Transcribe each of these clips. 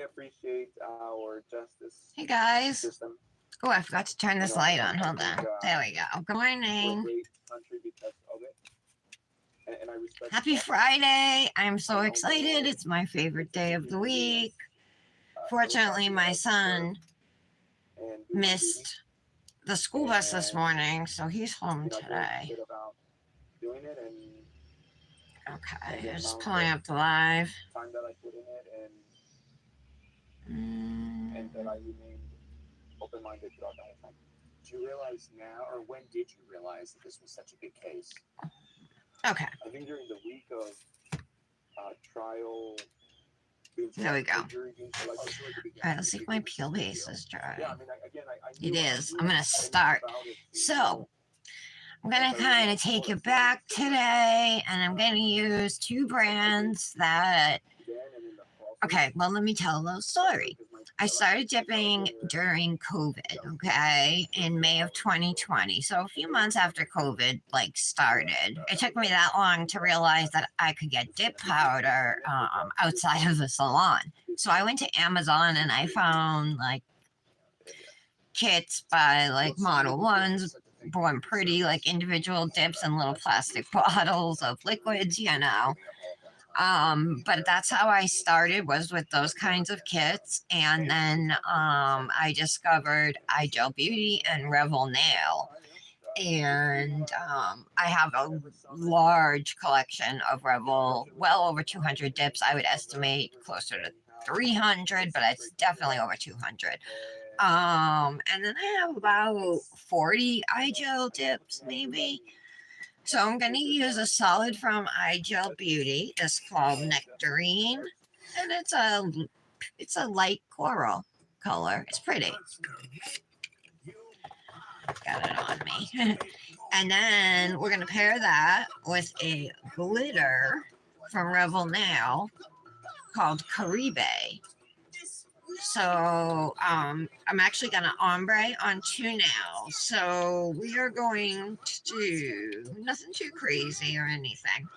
appreciate our justice Hey guys. system. Oh, I forgot to turn this light on. Hold Think on. There we go. Good we're a morning. great country because of it, and I respect Happy that. Friday. I'm so excited. It's my favorite day of the week. Fortunately, my son And do my duty. missed the school bus this And morning, so he's home I feel today. good about doing it and Okay, the just amount pulling of up the live. time that I put in it and that Mm, I remained open-minded throughout the whole time. Do you realize now, or when did you realize that this was such a big case? okay, I think during the week of trial. there we go. Alright, let's see if my peel base is dry. It is. I'm going to start. So, I'm going to kind of take you back today, and I'm going to use two brands that... Okay, well, let me tell a little story. I started dipping during COVID, okay, in May of 2020. So a few months after COVID, started. It took me that long to realize that I could get dip powder outside of the salon. So I went to Amazon and I found, kits by, Model 1s, Born Pretty, individual dips in little plastic bottles of liquids, but that's how I started, was with those kinds of kits. And then I discovered Igel Beauty and Revel Nail. And I have a large collection of Revel, well over 200 dips. I would estimate closer to 300, but it's definitely over 200. And then I have about 40 Igel dips, maybe. So I'm going to use a solid from Igel Beauty. It's called Nectarine, and it's a light coral color. It's pretty. Got it on me. And then we're going to pair that with a glitter from Revel Nail called Caribe. So I'm actually going to ombre on two nails. So we are going to do nothing too crazy or anything.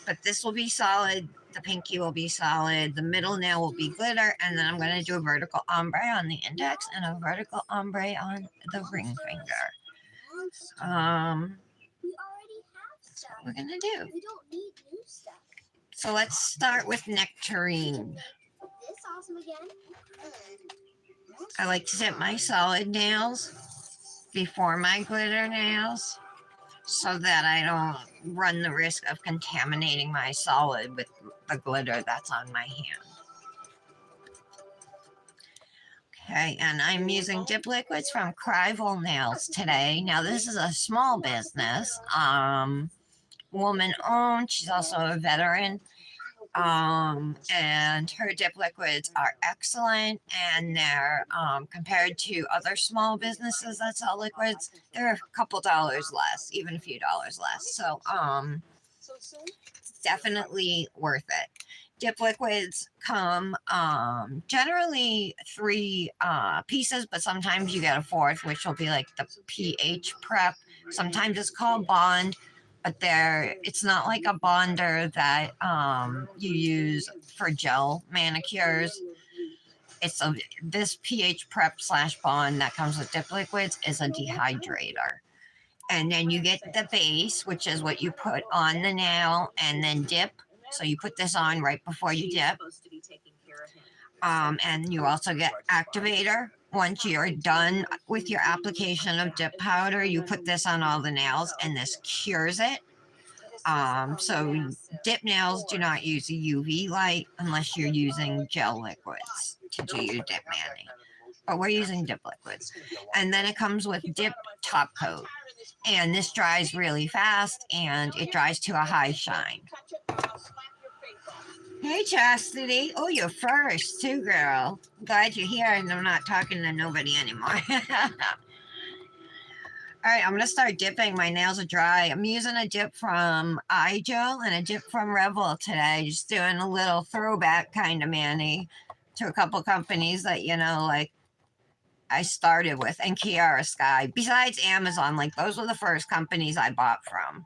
But this will be solid. The pinky will be solid. The middle nail will be glitter. And then I'm going to do a vertical ombre on the index and a vertical ombre on the ring finger. That's what we're going to do. So let's start with Nectarine. I like to dip my solid nails before my glitter nails so that I don't run the risk of contaminating my solid with the glitter that's on my hand. Okay, and I'm using dip liquids from Revel Nails today. Now, this is a small business, woman owned. She's also a veteran. And her dip liquids are excellent, and they're compared to other small businesses that sell liquids, they're a couple dollars less, even a few dollars less. So definitely worth it. Dip liquids come generally 3 pieces, but sometimes you get a fourth, which will be like the pH prep. Sometimes it's called Bond, but it's not like a bonder that you use for gel manicures. This pH prep / bond that comes with dip liquids is a dehydrator. And then you get the base, which is what you put on the nail and then dip. So you put this on right before you dip. And you also get activator. Once you're done with your application of dip powder, you put this on all the nails and this cures it. So dip nails do not use a UV light unless you're using gel liquids to do your dip mani. But we're using dip liquids. And then it comes with dip top coat. And this dries really fast and it dries to a high shine. Hey, Chastity. Oh, you're first, too, girl. I'm glad you're here and I'm not talking to nobody anymore. All right, I'm going to start dipping. My nails are dry. I'm using a dip from Igel and a dip from Revel today. Just doing a little throwback kind of mani to a couple companies that, I started with, and Kiara Sky. Besides Amazon, those were the first companies I bought from.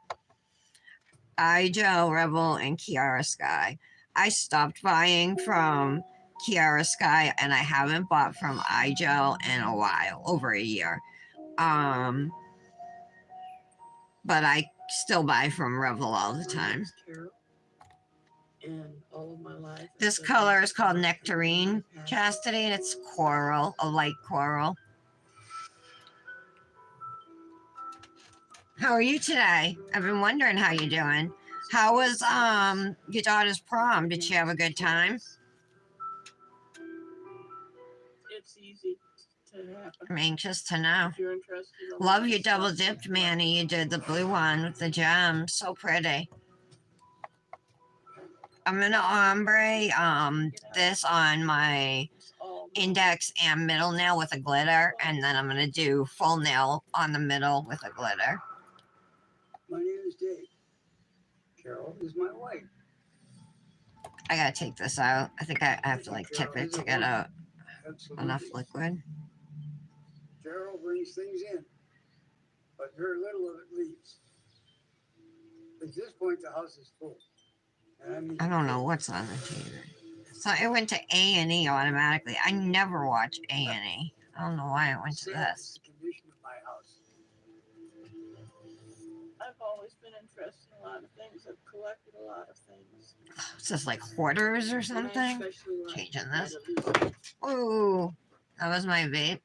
Igel, Revel, and Kiara Sky. I stopped buying from Kiara Sky, and I haven't bought from Igel in a while, over a year. But I still buy from Revel all the time. And all of my life, This color is called Nectarine, Chastity, and it's coral, a light coral. How are you today? I've been wondering how you're doing. How was your daughter's prom? Did she have a good time? It's easy to happen. I'm anxious to know. If you're interested, Love your double dipped, Manny. You did the blue one with the gems. So pretty. I'm gonna ombre this on my index and middle nail with a glitter, and then I'm gonna do full nail on the middle with a glitter. My name is Dave. Carol is my wife. I gotta take this out. I think I have to like tip it to get out enough liquid. Carol brings things in, but very little of it leaves. At this point, the house is full. And I don't know what's on the TV. So it went to A&E automatically. I never watch A&E. I don't know why it went to this. The condition of my house. I've always been interested in a lot of things. I've collected a lot of things. Is this like hoarders or And I something? especially like Changing this. Guadalupe. Ooh, that was my vape.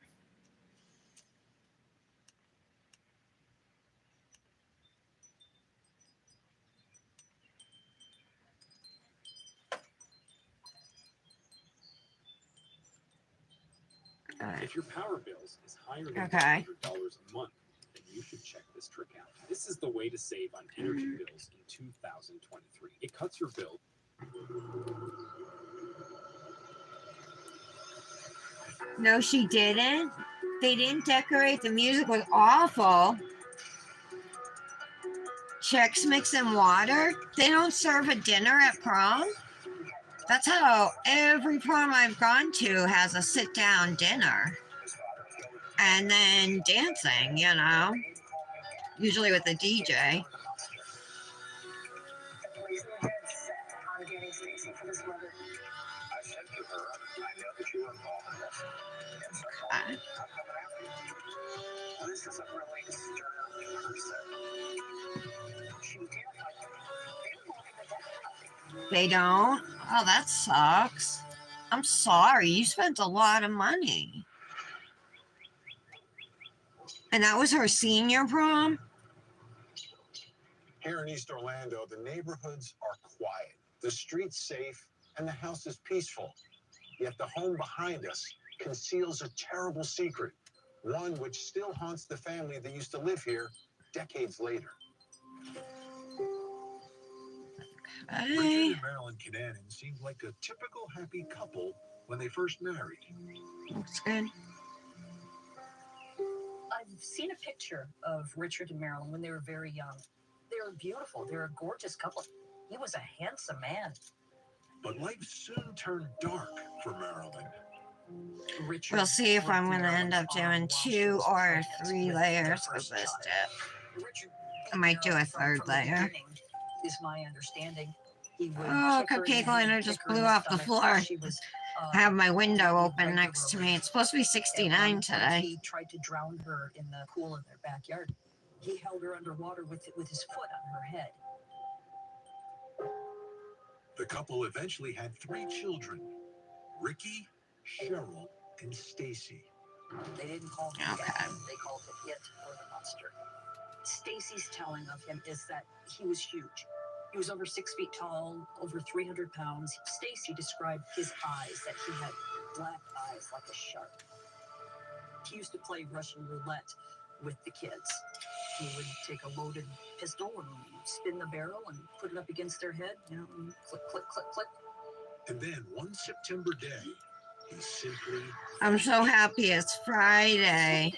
All right. If your power bills is higher than Okay. $100 a month, then you should check this trick out. This is the way to save on energy bills in 2023. It cuts your bill. No, she didn't. They didn't decorate. The music was awful. Chex Mix and water. They don't serve a dinner at prom. That's how every prom I've gone to has a sit-down dinner. And then dancing, you know. Usually with a DJ. Okay. They don't? Oh, that sucks. I'm sorry. You spent a lot of money. And that was her senior prom? Here in East Orlando, the neighborhoods are quiet, the streets safe, and the house is peaceful. Yet the home behind us conceals a terrible secret, one which still haunts the family that used to live here decades later. Hey. Richard and Marilyn Kinanen seemed like a typical happy couple when they first married. Looks good. I've seen a picture of Richard and Marilyn when they were very young. They were beautiful. They were a gorgeous couple. He was a handsome man. But life soon turned dark for Marilyn. Richard We'll see if I'm going to end up doing Marilyn's arm while she 2 was or pregnant 3 with layers their of first this child. dip. Richard I might do a Marilyn, third from the layer. beginning, is my understanding. He would Oh, kick her in the cupcake head, liner kick just her in blew the off the stomach. floor. She was, I have my window open regularly. next to me. It's supposed to be At 69 one point, today. He tried to drown her in the pool in their backyard. He held her underwater with his foot on her head. The couple eventually had 3 children, Ricky, Cheryl, and Stacy. They didn't call him Okay. Dad. They called him It or the Monster. Stacy's telling of him is that he was huge. He was over 6 feet tall, over 300 pounds. Stacy described his eyes, that he had black eyes like a shark. He used to play Russian roulette with the kids. He would take a loaded pistol and spin the barrel and put it up against their head, you know, and click, click, click, click. And then one September day, he simply I'm so happy it's Friday.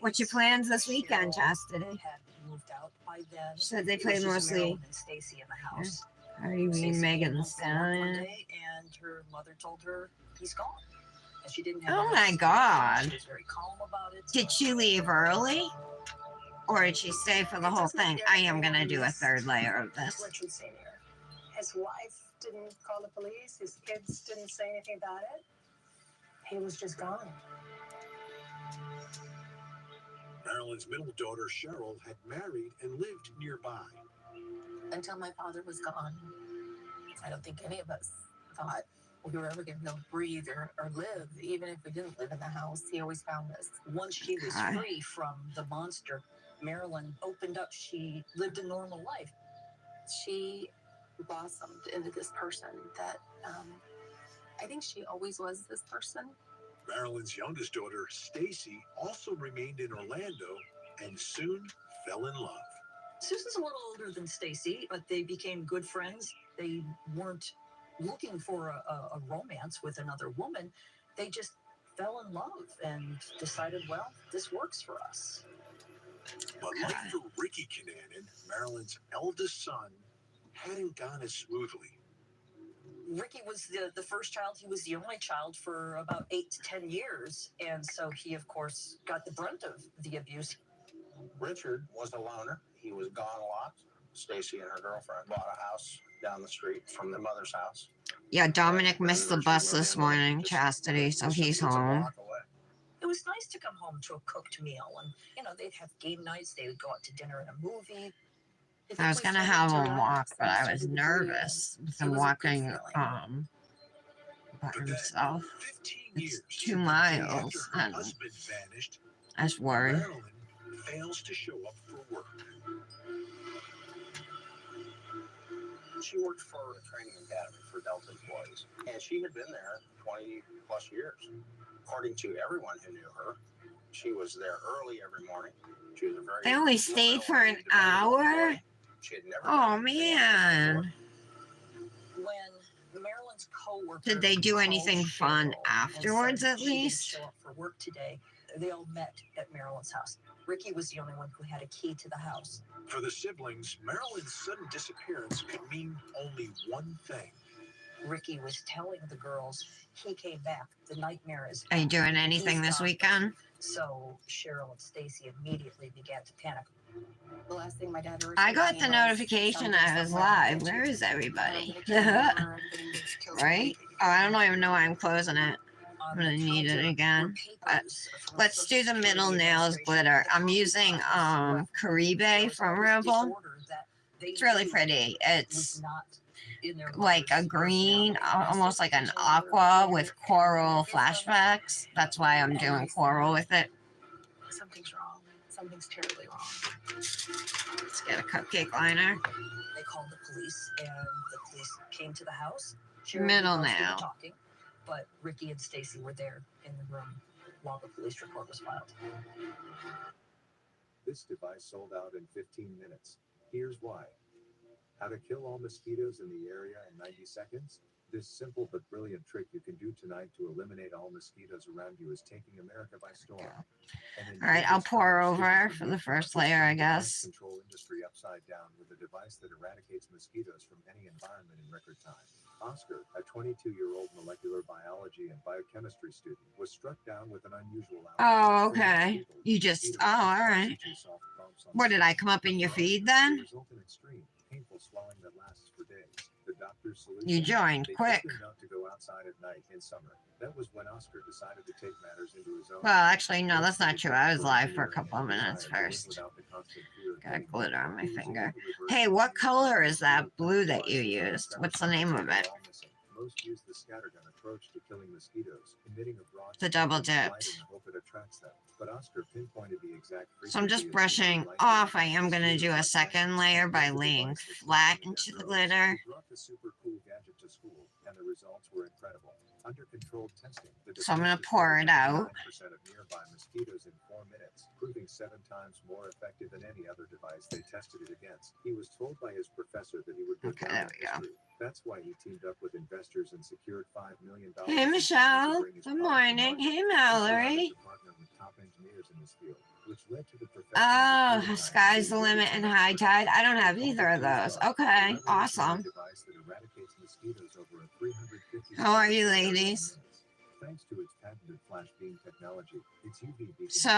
What's your plans this weekend, Chastity? Had moved out by then. She said they It was played just mostly Marilyn and Stacy in the house. Hardy Reid, Stacy Megan came Thee home from work one Stallion. day, and her mother told her he's gone. And she didn't have Oh a my house. God. She was very calm about it. Did she leave early? Or did she stay for the whole thing? I am going to do a third layer of this. Richard Sr., his wife didn't call the police. His kids didn't say anything about it. He was just gone. Marilyn's middle daughter, Cheryl, had married and lived nearby. Until my father was gone, I don't think any of us thought we were ever going to be able to breathe or live, even if we didn't live in the house. He always found us. Once she was Okay. free from the monster, Marilyn opened up. She lived a normal life. She blossomed into this person that I think she always was this person. Marilyn's youngest daughter, Stacy, also remained in Orlando and soon fell in love. Susan's a little older than Stacy, but they became good friends. They weren't looking for a romance with another woman. They just fell in love and decided, well, this works for us. But life for Ricky Kinanen, Marilyn's eldest son, hadn't gone as smoothly. Ricky was the first child. He was the only child for about 8 to 10 years. And so he, of course, got the brunt of the abuse. Richard was a loner. He was gone a lot. Stacy and her girlfriend bought a house down the street from their mother's house. Yeah, Dominic missed the bus this morning, Chastity, so he's home. It was nice to come home to a cooked meal. And, you know, they'd have game nights. They would go out to dinner and a movie. I was gonna have him walk, but I was nervous with him walking by himself. 15 It's years 2 after miles, her and husband vanished, I was worried. Marilyn fails to show up for work. She worked for a training academy for Delta employees, and she had been there 20 plus years. According to everyone who knew her, she was there early every morning. She was a very They only stayed for an hour? She had never Oh, done anything like man. this before. When Marilyn's coworker Did they do called anything fun Cheryl and afterwards, said at she didn't least? show up for work today, they all met at Marilyn's house. Ricky was the only one who had a key to the house. For the siblings, Marilyn's sudden disappearance could mean only one thing. Ricky was telling the girls he came back. The nightmare is Are you back. doing anything He's this gone. weekend? So Cheryl and Stacy immediately began to panic. The last thing my dad heard. I got the notification I was live. Where is everybody? Right? Oh, I don't even know why I'm closing it. I'm gonna need it again. But let's do the middle nails glitter. I'm using Caribe from Revel. It's really pretty. It's like a green, almost like an aqua with coral flashbacks. That's why I'm doing coral with it. Something's wrong. Something's terribly wrong. Let's get a cupcake liner. They called the police, and the police came to the house. Cheryl Middle and Gus were nail. talking, but Ricky and Stacy were there in the room while the police report was filed. This device sold out in 15 minutes. Here's why. How to kill all mosquitoes in the area in 90 seconds? This simple but brilliant trick you can do tonight to eliminate all mosquitoes around you is taking America by storm. All right, I'll pour over for the first layer, I guess. Control industry upside down with a device that eradicates mosquitoes from any environment in record time. Oscar, a 22-year-old molecular biology and biochemistry student, was struck down with an unusual Oh, okay. You just, oh, all right. What, did I come up in your feed then? Result in extreme, painful swelling that lasts for days. The doctor's solution, You joined they quick. told him not to go outside at night in summer. That was when Oscar decided to take matters into his own. Well, actually, no, that's not true. I was live for a couple of minutes first. Got glitter on my finger. Hey, what color is that blue that you used? What's the name of it? Most use the scattergun approach to killing mosquitoes, emitting a broad The double spectrum of light dipped. in the hope it attracts them. But Oscar pinpointed the exact So I'm just frequency of brushing light off. that I am going to do a second layer by laying flat into the glitter. He brought the super cool gadget to school, and the results were incredible. Under controlled testing, the So I'm gonna device pour it destroyed out. 99% of nearby mosquitoes in 4 minutes, proving 7 times more effective than any other device they tested it against. He was told by his professor that he would go Okay, down there in we go. history. That's why he teamed up with investors and secured $5 million. Hey, in funding to Michelle. bring his Good product to morning. market. Hey, He allowed him Mallory. to partner with top engineers in this field, which led to the Oh, professional sky's the limit and high tide. I don't have either of those. Okay, awesome. How are you, ladies? Thanks to its patented flash beam technology, its UV beacon So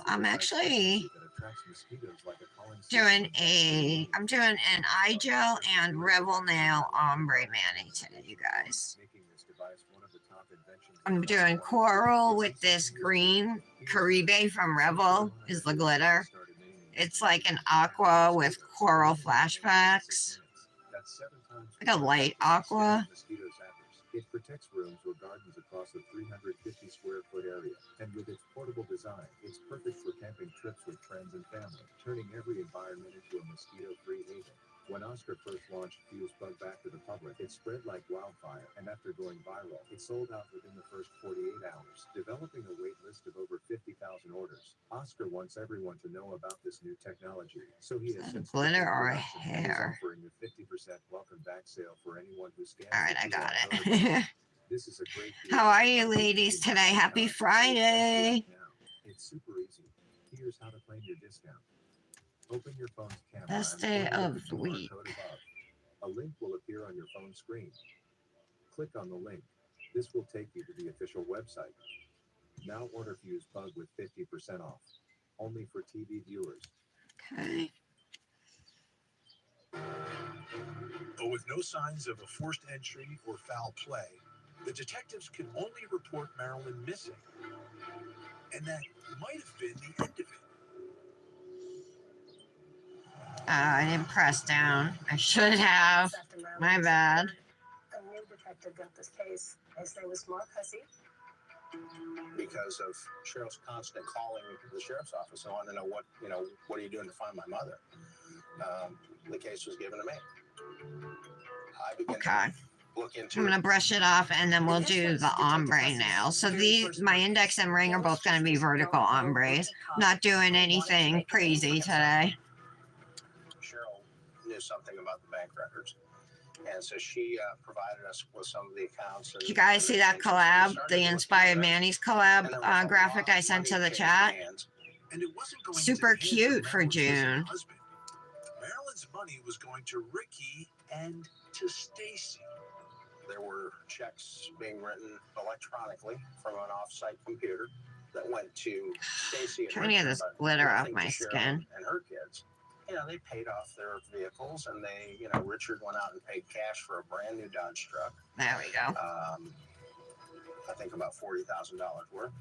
I'm actually that attracts mosquitoes like a calling I'm doing an Igel and Revel nail ombre mani today, you guys. making this device one of the top inventions. I'm doing coral with this green Caribe from Revel is the glitter. It's like an aqua with coral flashbacks. Like a light aqua. It protects rooms or gardens across a 350 square foot area, and with its portable design, it's perfect for camping trips with friends and family, turning every environment into a mosquito-free haven. When Oscar first launched Fuse Bug back to the public, it spread like wildfire, and after going viral, it sold out within the first 48 hours, developing a wait list of over 50,000 orders. Oscar wants everyone to know about this new technology, so he has since Glitter or is hair? offering a 50% welcome back sale for anyone who scans. All right, the I got QR code it. above. This is a great deal. How are you ladies today? Happy Friday. It's super easy. Here's how to claim your discount. Open your phone's camera. Best and day scan of the the QR week. code above. A link will appear on your phone screen. Click on the link. This will take you to the official website. Now order Fuse Bug with 50% off. Only for TV viewers. Okay. But with no signs of a forced entry or foul play, the detectives could only report Marilyn missing. And that might have been the end of it. I didn't press down. I should have. My bad. A new detective got this case. His name was Mark Hussey. Because of Cheryl's constant calling the sheriff's office and wanting to know what are you doing to find my mother? The case was given to me. I began Okay. to look into I'm gonna brush it off and then we'll do the ombre nail. So these, my index and ring are both gonna be vertical ombres. Not doing anything crazy today. Cheryl knew something about the bank records. And so she provided us with some of the accounts. Did you guys see that collab? The Inspired Manny's collab graphic I sent to the chat? And it wasn't going Super to the hands of cute for Marilyn's missing June. husband. Marilyn's money was going to Ricky and to Stacy. There were checks being written electronically from an off-site computer that went to Stacy and Trying to get Richard, this but glitter off nothing my to Cheryl skin. and her kids. They paid off their vehicles, and Richard went out and paid cash for a brand new Dodge truck. There we go. I think about $40,000 worth.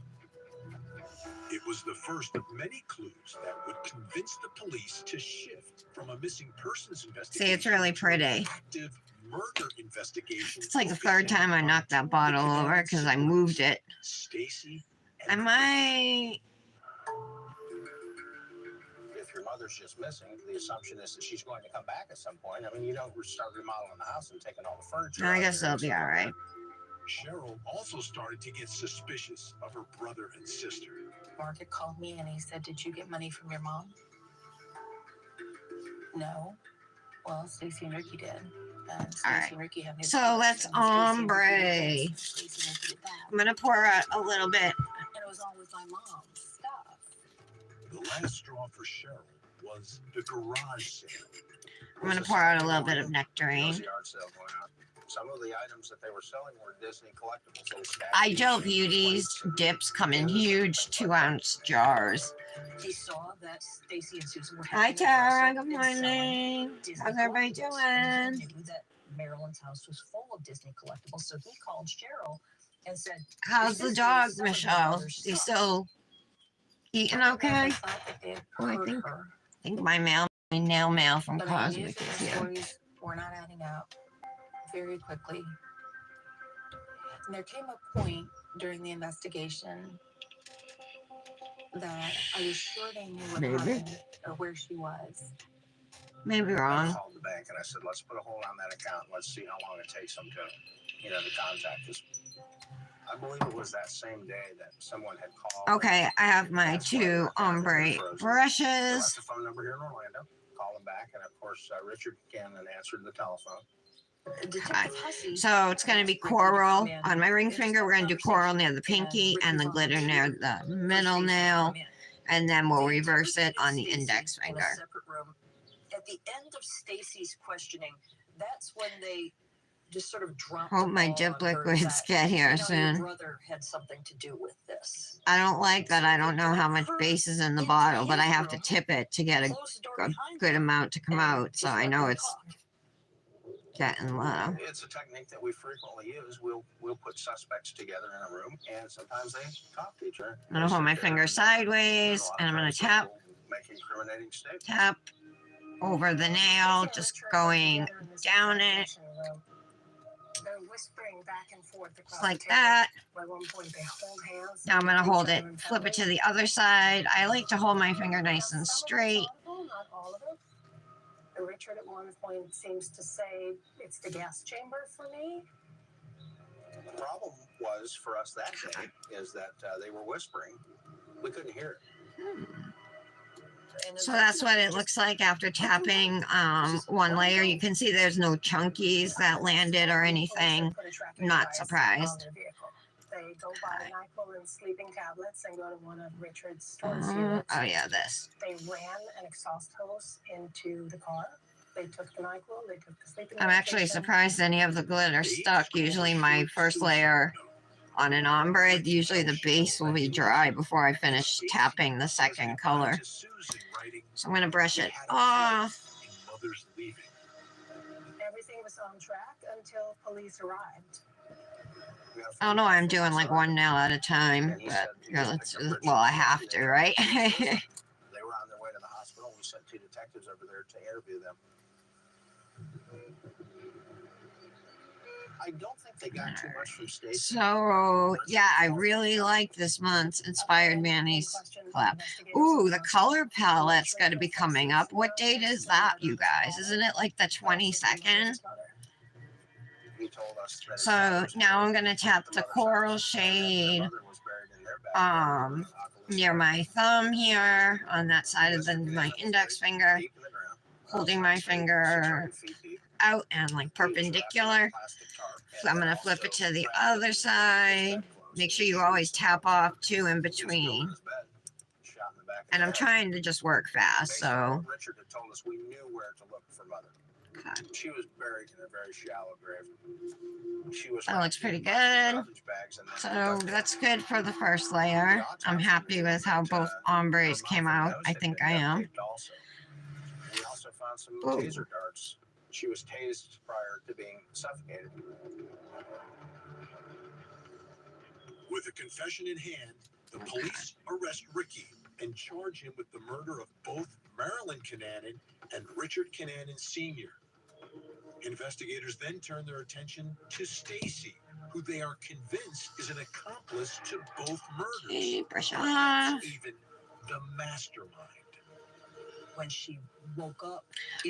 It was the first of many clues that would convince the police to shift from a missing persons investigation. See, it's really pretty. Active murder investigation. It's like the third time I knocked that bottle over because I moved it. Stacy. I might. If your mother's just missing, the assumption is that she's going to come back at some point. I mean, you don't start remodeling the house and taking all the furniture. I out guess there. it'll be all right. Cheryl also started to get suspicious of her brother and sister. Mark had called me and he said, "Did you get money from your mom?" No. Well, Stacy and Ricky did. And Stacy right. and Ricky have new So cars, let's and Stacy and Ricky ombre. did this, Stacy and Ricky did that. I'm gonna pour out a little bit. And it was all with my mom's stuff. The last straw for Cheryl was the garage sale. I'm gonna pour out a little bit of There was nectarine. a yard sale going on. Some of the items that they were selling were Disney collectibles. Little statues, Igel Beauty's dips come in huge 2-ounce jars. He saw that Stacy and Susan were Hi having a Tara, wrestle good and selling morning. Disney How's everybody collectibles. And doing? he knew that Marilyn's house was full of Disney collectibles, so he called Cheryl and said, How's the dog, Michelle? Is he still eating okay? They thought that they had Oh, I hurt think- her. I think my nail mail from But I knew Cosmic that is the here. stories were not adding up very quickly. And there came a point during the investigation that I was sure they knew what Maybe. happened or where she was. Maybe I wrong. called the bank and I said, let's put a hold on that account. Let's see how long it takes them to contact us. I believe it was that same day that someone had called. Okay, I have my That's why 2 their account had been ombre frozen. They brushes. left a phone number here in Orlando. Call them back, and of course, Richard Cannon answered the telephone. Detective Hussey So it's going to be coral on my ring finger. We're going to do coral near the pinky and the glitter near the middle nail. And then we'll reverse it on the index In a finger. separate room. At the end of Stacy's questioning, that's when they just sort of dropped Hope the my ball dip on her liquids that, get here Your soon. brother had something to do with this. I don't like that I don't know how much base is in the bottle, but I have to tip it to get Close the door a behind good them amount to come and out, so just I let know them it's talk. getting low. It's a technique that we frequently use. We'll put suspects together in a room, and sometimes they talk to each other. I'm gonna hold my finger sideways, and I'm gonna tap, Make incriminating statements. tap over the nail, just going down it, They're whispering back and forth across just like the table. that. At one point, they hold hands. Now I'm gonna look at hold each it, other and flip it tell to the other side. I like to hold my finger nice and straight. Not all of it. Richard at one point seems to say it's the gas chamber for me. The problem was for us that day is that they were whispering. We couldn't hear it. So that's what it looks like after tapping one layer. You can see there's no chunkies that landed or anything. Not surprised. They go buy NyQuil and sleeping tablets and go to one of Richard's storage units. Oh yeah, this. They ran an exhaust hose into the car. They took the NyQuil, they took the sleeping I'm actually medication. surprised any of the glitter stuck. Usually my first layer on an ombre, usually the base will be dry before I finish tapping the second color. So I'm going to brush it off. Everything was on track until police arrived. I don't know why I'm doing like one nail at a time, but well, I have to, right? They were on their way to the hospital. We sent 2 detectives over there to interview them. I don't think they got too much from Stacey. So yeah, I really like this month's Inspired Manny's collab. Ooh, the color palette's got to be coming up. What date is that, you guys? Isn't it like the 22nd? So now I'm gonna tap the coral shade near my thumb here on that side of my index finger, holding my finger out and like perpendicular. So I'm gonna flip it to the other side. Make sure you always tap off 2 in between. And I'm trying to just work fast, so. Richard had told us we knew where to look for Mother. Okay. She was buried in a very shallow grave. She was That looks pretty good. So that's good for the first layer. I'm happy with how both ombres came out. I think I am. We also found some Ooh. taser darts. She was tased prior to being suffocated. With a confession in hand, the police arrest Ricky and charge him with the murder of both Marilyn Kinanen and Richard Kinanen Sr. Investigators then turn their attention to Stacy, who they are convinced is an accomplice to both murders. Okay, brush Perhaps off. even the mastermind. When she woke up.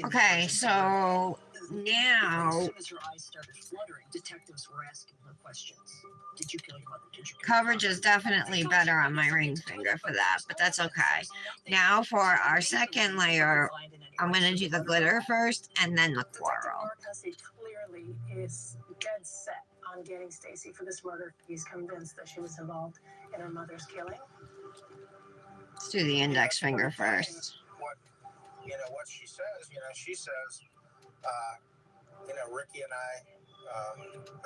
Okay, so As now soon as her eyes started fluttering, detectives were asking her questions. Did you kill your mother? Did you kill your coverage mother? is definitely better on my ring finger for that, but that's okay. Now for our second layer, I'm gonna do the glitter first and then the Detective coral. Marcus, he clearly is dead set on getting Stacy for this murder. He's convinced that she was involved in her mother's killing. Let's do the index finger first. What she says, Ricky and I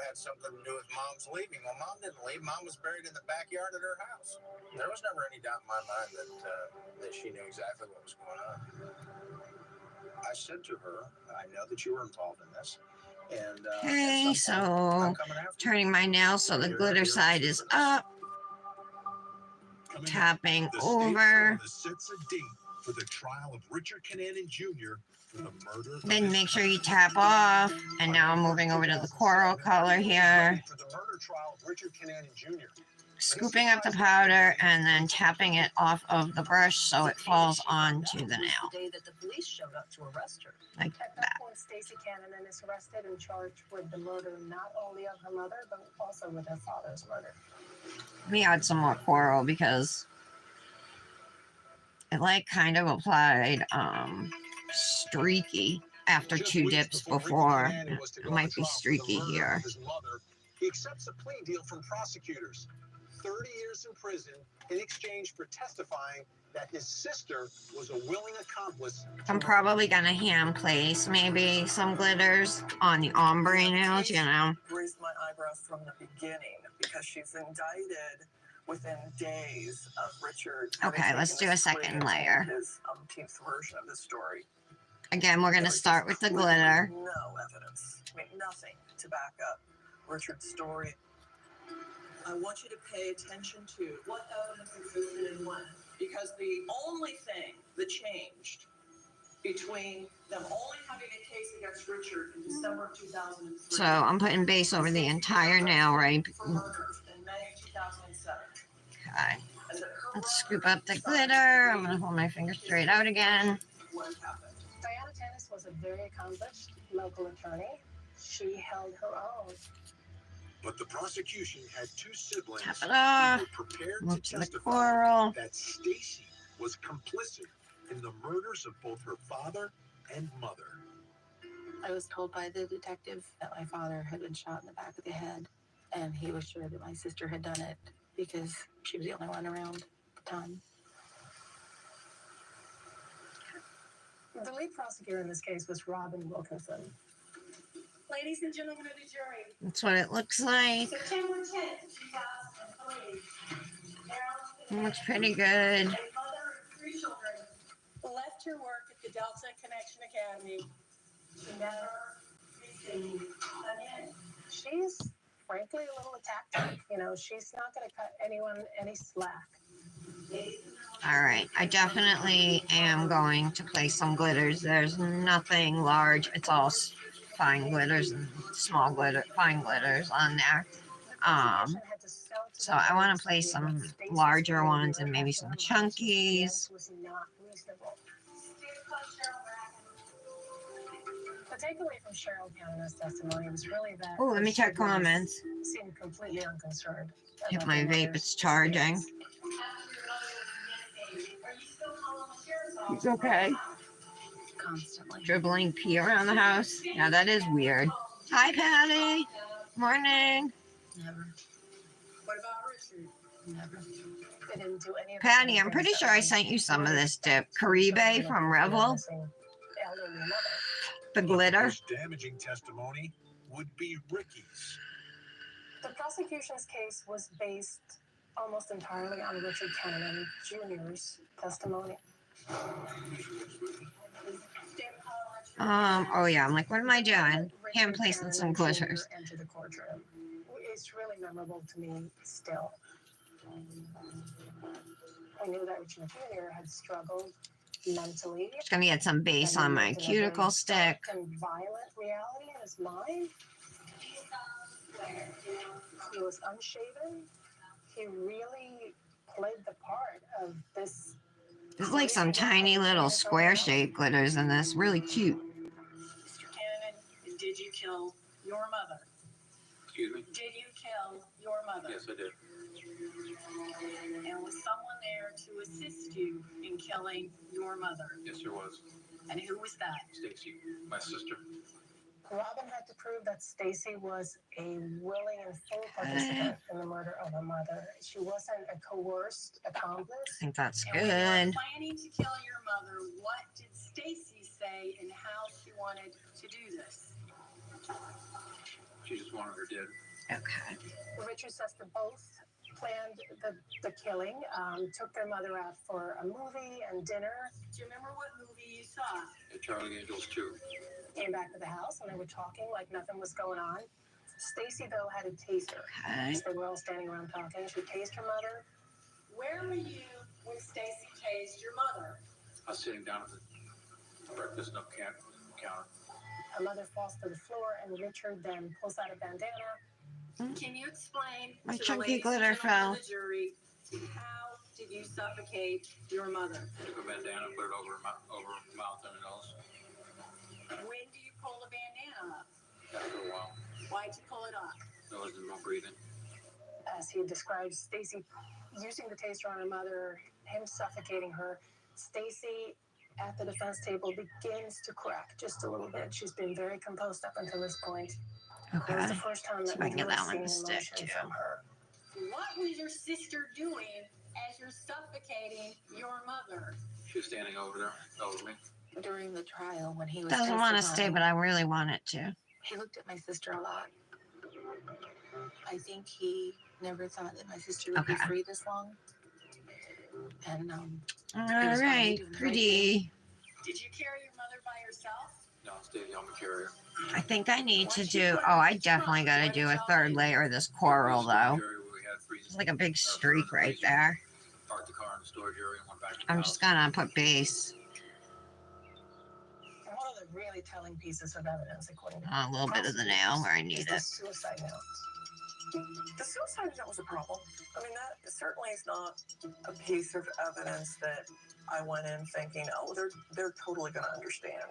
had something to do with Mom's leaving. Well, Mom didn't leave. Mom was buried in the backyard at her house. There was never any doubt in my mind that she knew exactly what was going on. I said to her, I know that you were involved in this. And Okay, so turning my nail so the glitter side is up, tapping over. Sets a date for the trial of Richard Kinanen Jr. for the murder of Then his make sure you tap off. And now I'm moving over to the coral color here. For the murder trial of Richard Kinanen Jr. Scooping up the powder and then tapping it off of the brush so it falls onto the nail. The day that the police showed up to arrest her. Like At that point, Stacy Cannon is arrested and charged with the murder not only of her mother, but also with her father's murder. Let me add some more coral because it like kind of applied streaky after 2 dips before. It might be streaky here. He accepts a plea deal from prosecutors. 30 years in prison in exchange for testifying that his sister was a willing accomplice. I'm probably gonna hand place maybe some glitters on the ombre nails, you know. Raised my eyebrows from the beginning because she's indicted within days of Richard. Okay, let's do a second layer. His umpteenth version of the story. Again, we're gonna start with the glitter. No evidence, I mean nothing to back up Richard's story. I want you to pay attention to what evidence existed and when, because the only thing that changed between them only having a case against Richard in December of 2003. So I'm putting base over the entire nail, right? For murder in May 2007. Okay. Let's scoop up the glitter. I'm gonna hold my finger straight out again. What happened? Diana Tanis was a very accomplished local attorney. She held her own. But the prosecution had two siblings Tap it off. who were prepared Move to to the testify coral. that Stacy was complicit in the murders of both her father and mother. I was told by the detective that my father had been shot in the back of the head, and he was sure that my sister had done it because she was the only one around at the time. The lead prosecutor in this case was Robin Wilkinson. Ladies and gentlemen of the jury, That's what it looks like. September 10th, 2003. Looks pretty good. A mother of 3 children left her work at the Delta Connection Academy to never receive again. She's frankly a little tactic. You know, she's not going to cut anyone any slack. All right, I definitely am going to place some glitters. There's nothing large. It's all fine glitters and small glitter, fine glitters on there. So I want to place some larger ones and maybe some chunkies. The takeaway from Cheryl Cannon's testimony was really that. Oh, let me check comments. Seemed completely unconcerned. Hit my vape, it's charging. It's okay. Constantly. Dribbling pee around the house. Yeah, that is weird. Hi, Patty. Morning. Never. What about Richard? Never. They didn't do any of Patty, I'm pretty sure I sent you some of this dip. Caribe from Revel. The glitter. Most damaging testimony would be Ricky's. The prosecution's case was based almost entirely on Richard Cannon Jr.'s testimony. Oh yeah, I'm like, what am I doing? Hand placing some glitters. Into the courtroom. It's really memorable to me still. I knew that Richard Jr. had struggled mentally. Just gonna get some base on my cuticle stick. And violent reality in his mind. He was unshaven. He really played the part of this. There's like some tiny little square shaped glitters in this. Really cute. Mr. Cannon, did you kill your mother? Excuse me? Did you kill your mother? Yes, I did. And was someone there to assist you in killing your mother? Yes, there was. And who was that? Stacy, my sister. Robin had to prove that Stacy was a willing and full participant in the murder of her mother. She wasn't a coerced accomplice. I think that's And when you were good. planning to kill your mother, what did Stacy say and how she wanted to do this? She just wanted her dead. Okay. Richard says they both planned the killing, took their mother out for a movie and dinner. Do you remember what movie you saw? The Charlie Angels 2. Came back to the house and they were talking like nothing was going on. Stacy, though, had a taser. Okay. They were all standing around talking. She tased her mother. Where were you when Stacy tased your mother? I was sitting down at the breakfast nook counter. Her mother falls to the floor and Richard then pulls out a bandana. Can you explain My to the chunky ladies glitter and gentlemen fell. of the jury how did you suffocate your mother? Took a bandana, put it over her mouth and her nose. When do you pull the bandana up? After a while, Why'd you pull it off? there wasn't no breathing. As he describes Stacy using the taser on her mother, him suffocating her, Stacy at the defense table begins to crack just a little bit. She's been very composed up until this point. It was Okay. the first time See that if I we've can get really that one seen to stick emotion too. from her. What was your sister doing as you're suffocating your mother. She was standing over there, over me. During the trial, when he was Doesn't want to stay, testifying, but I really want it to. he looked at my sister a lot. I think he never thought that my sister would be Okay. free this long. And All was finally right, doing the right pretty. Did you carry your mother by yourself? No, stay the almond carrier. I think I need to do. Oh, I definitely got to do a third layer of this coral though. It's like a big streak right there. Parked the car in the storage area and went back to the I'm house. just gonna put base. And one of the really telling pieces of evidence, according to A little bit of the nail where I need is the it. suicide note. The suicide note was a problem. I mean, that certainly is not a piece of evidence that I went in thinking, oh, they're totally going to understand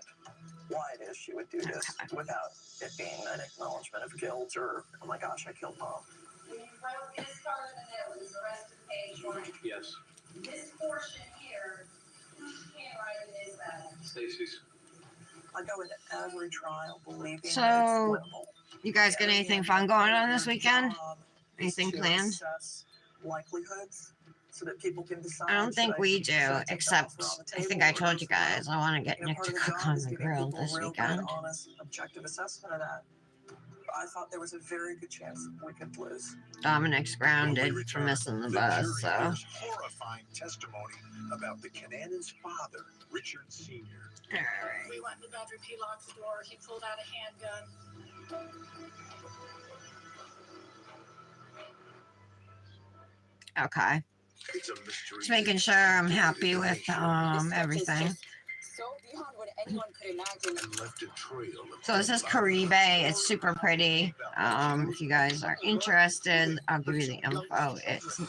why it is she would do this without it being an acknowledgement of guilt or, oh my gosh, I killed mom. When you wrote this part of the note, is the rest of page 1. Yes. This portion here, whose handwriting is that? Stacy's. I go into every trial believing that it's So, winnable. you guys got anything fun going on this weekend? Anything To planned? assess likelihoods so that people can decide. I don't think we should do, I take the except offer on the I think table I or told you not? guys I want to get You know, Nick part to of the cook job on is the giving grill people this real good, weekend. honest, objective assessment of that. I thought there was a very good chance we could lose. Dominic's grounded for missing the bus, so. hears horrifying testimony about the Canan's father, Richard Sr. Alright. We went in the bedroom, he locked the door, he pulled out a handgun. Okay. It's a mystery. Just making sure I'm happy with everything. So beyond what anyone could imagine. And left a trail of So this is Caribe. It's super pretty. If you guys are interested, I'll give you the info. It's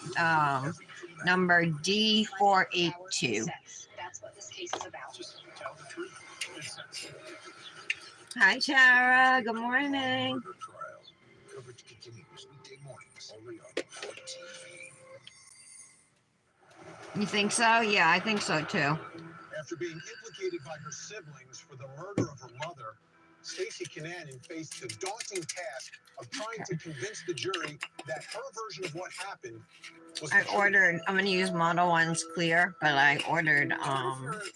number D482. That's what this case is about. Just tell the truth. Hi, Tara. Good morning. murder trial. Coverage continues weekday mornings only on Ford TV. You think so? Yeah, I think so too. After being implicated by her siblings for the murder of her mother, Stacey Kinanen faced the daunting task of trying to convince the jury that her version of what happened was the I truth. ordered, I'm gonna use Model 1's clear, but I ordered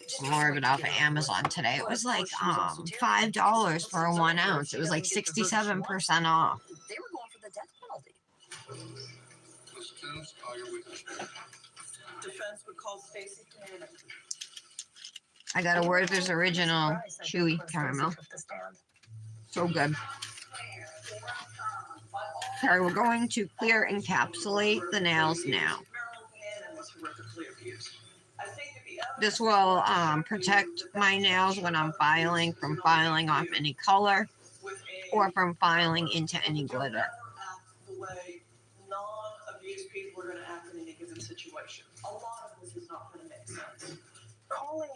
some more of it off of Amazon today. It was like $5 for a 1 ounce. It was like 67% off. They were going for the death penalty. Defense would call Stacey Kinanen. I got a Werther's Original Chewy Caramel. So good. Okay, we're going to clear encapsulate the nails now. This will protect my nails when I'm filing from filing off any color or from filing into any glitter. The way non-abused people are going to act in any given situation. A lot of this is not going to make sense. Calling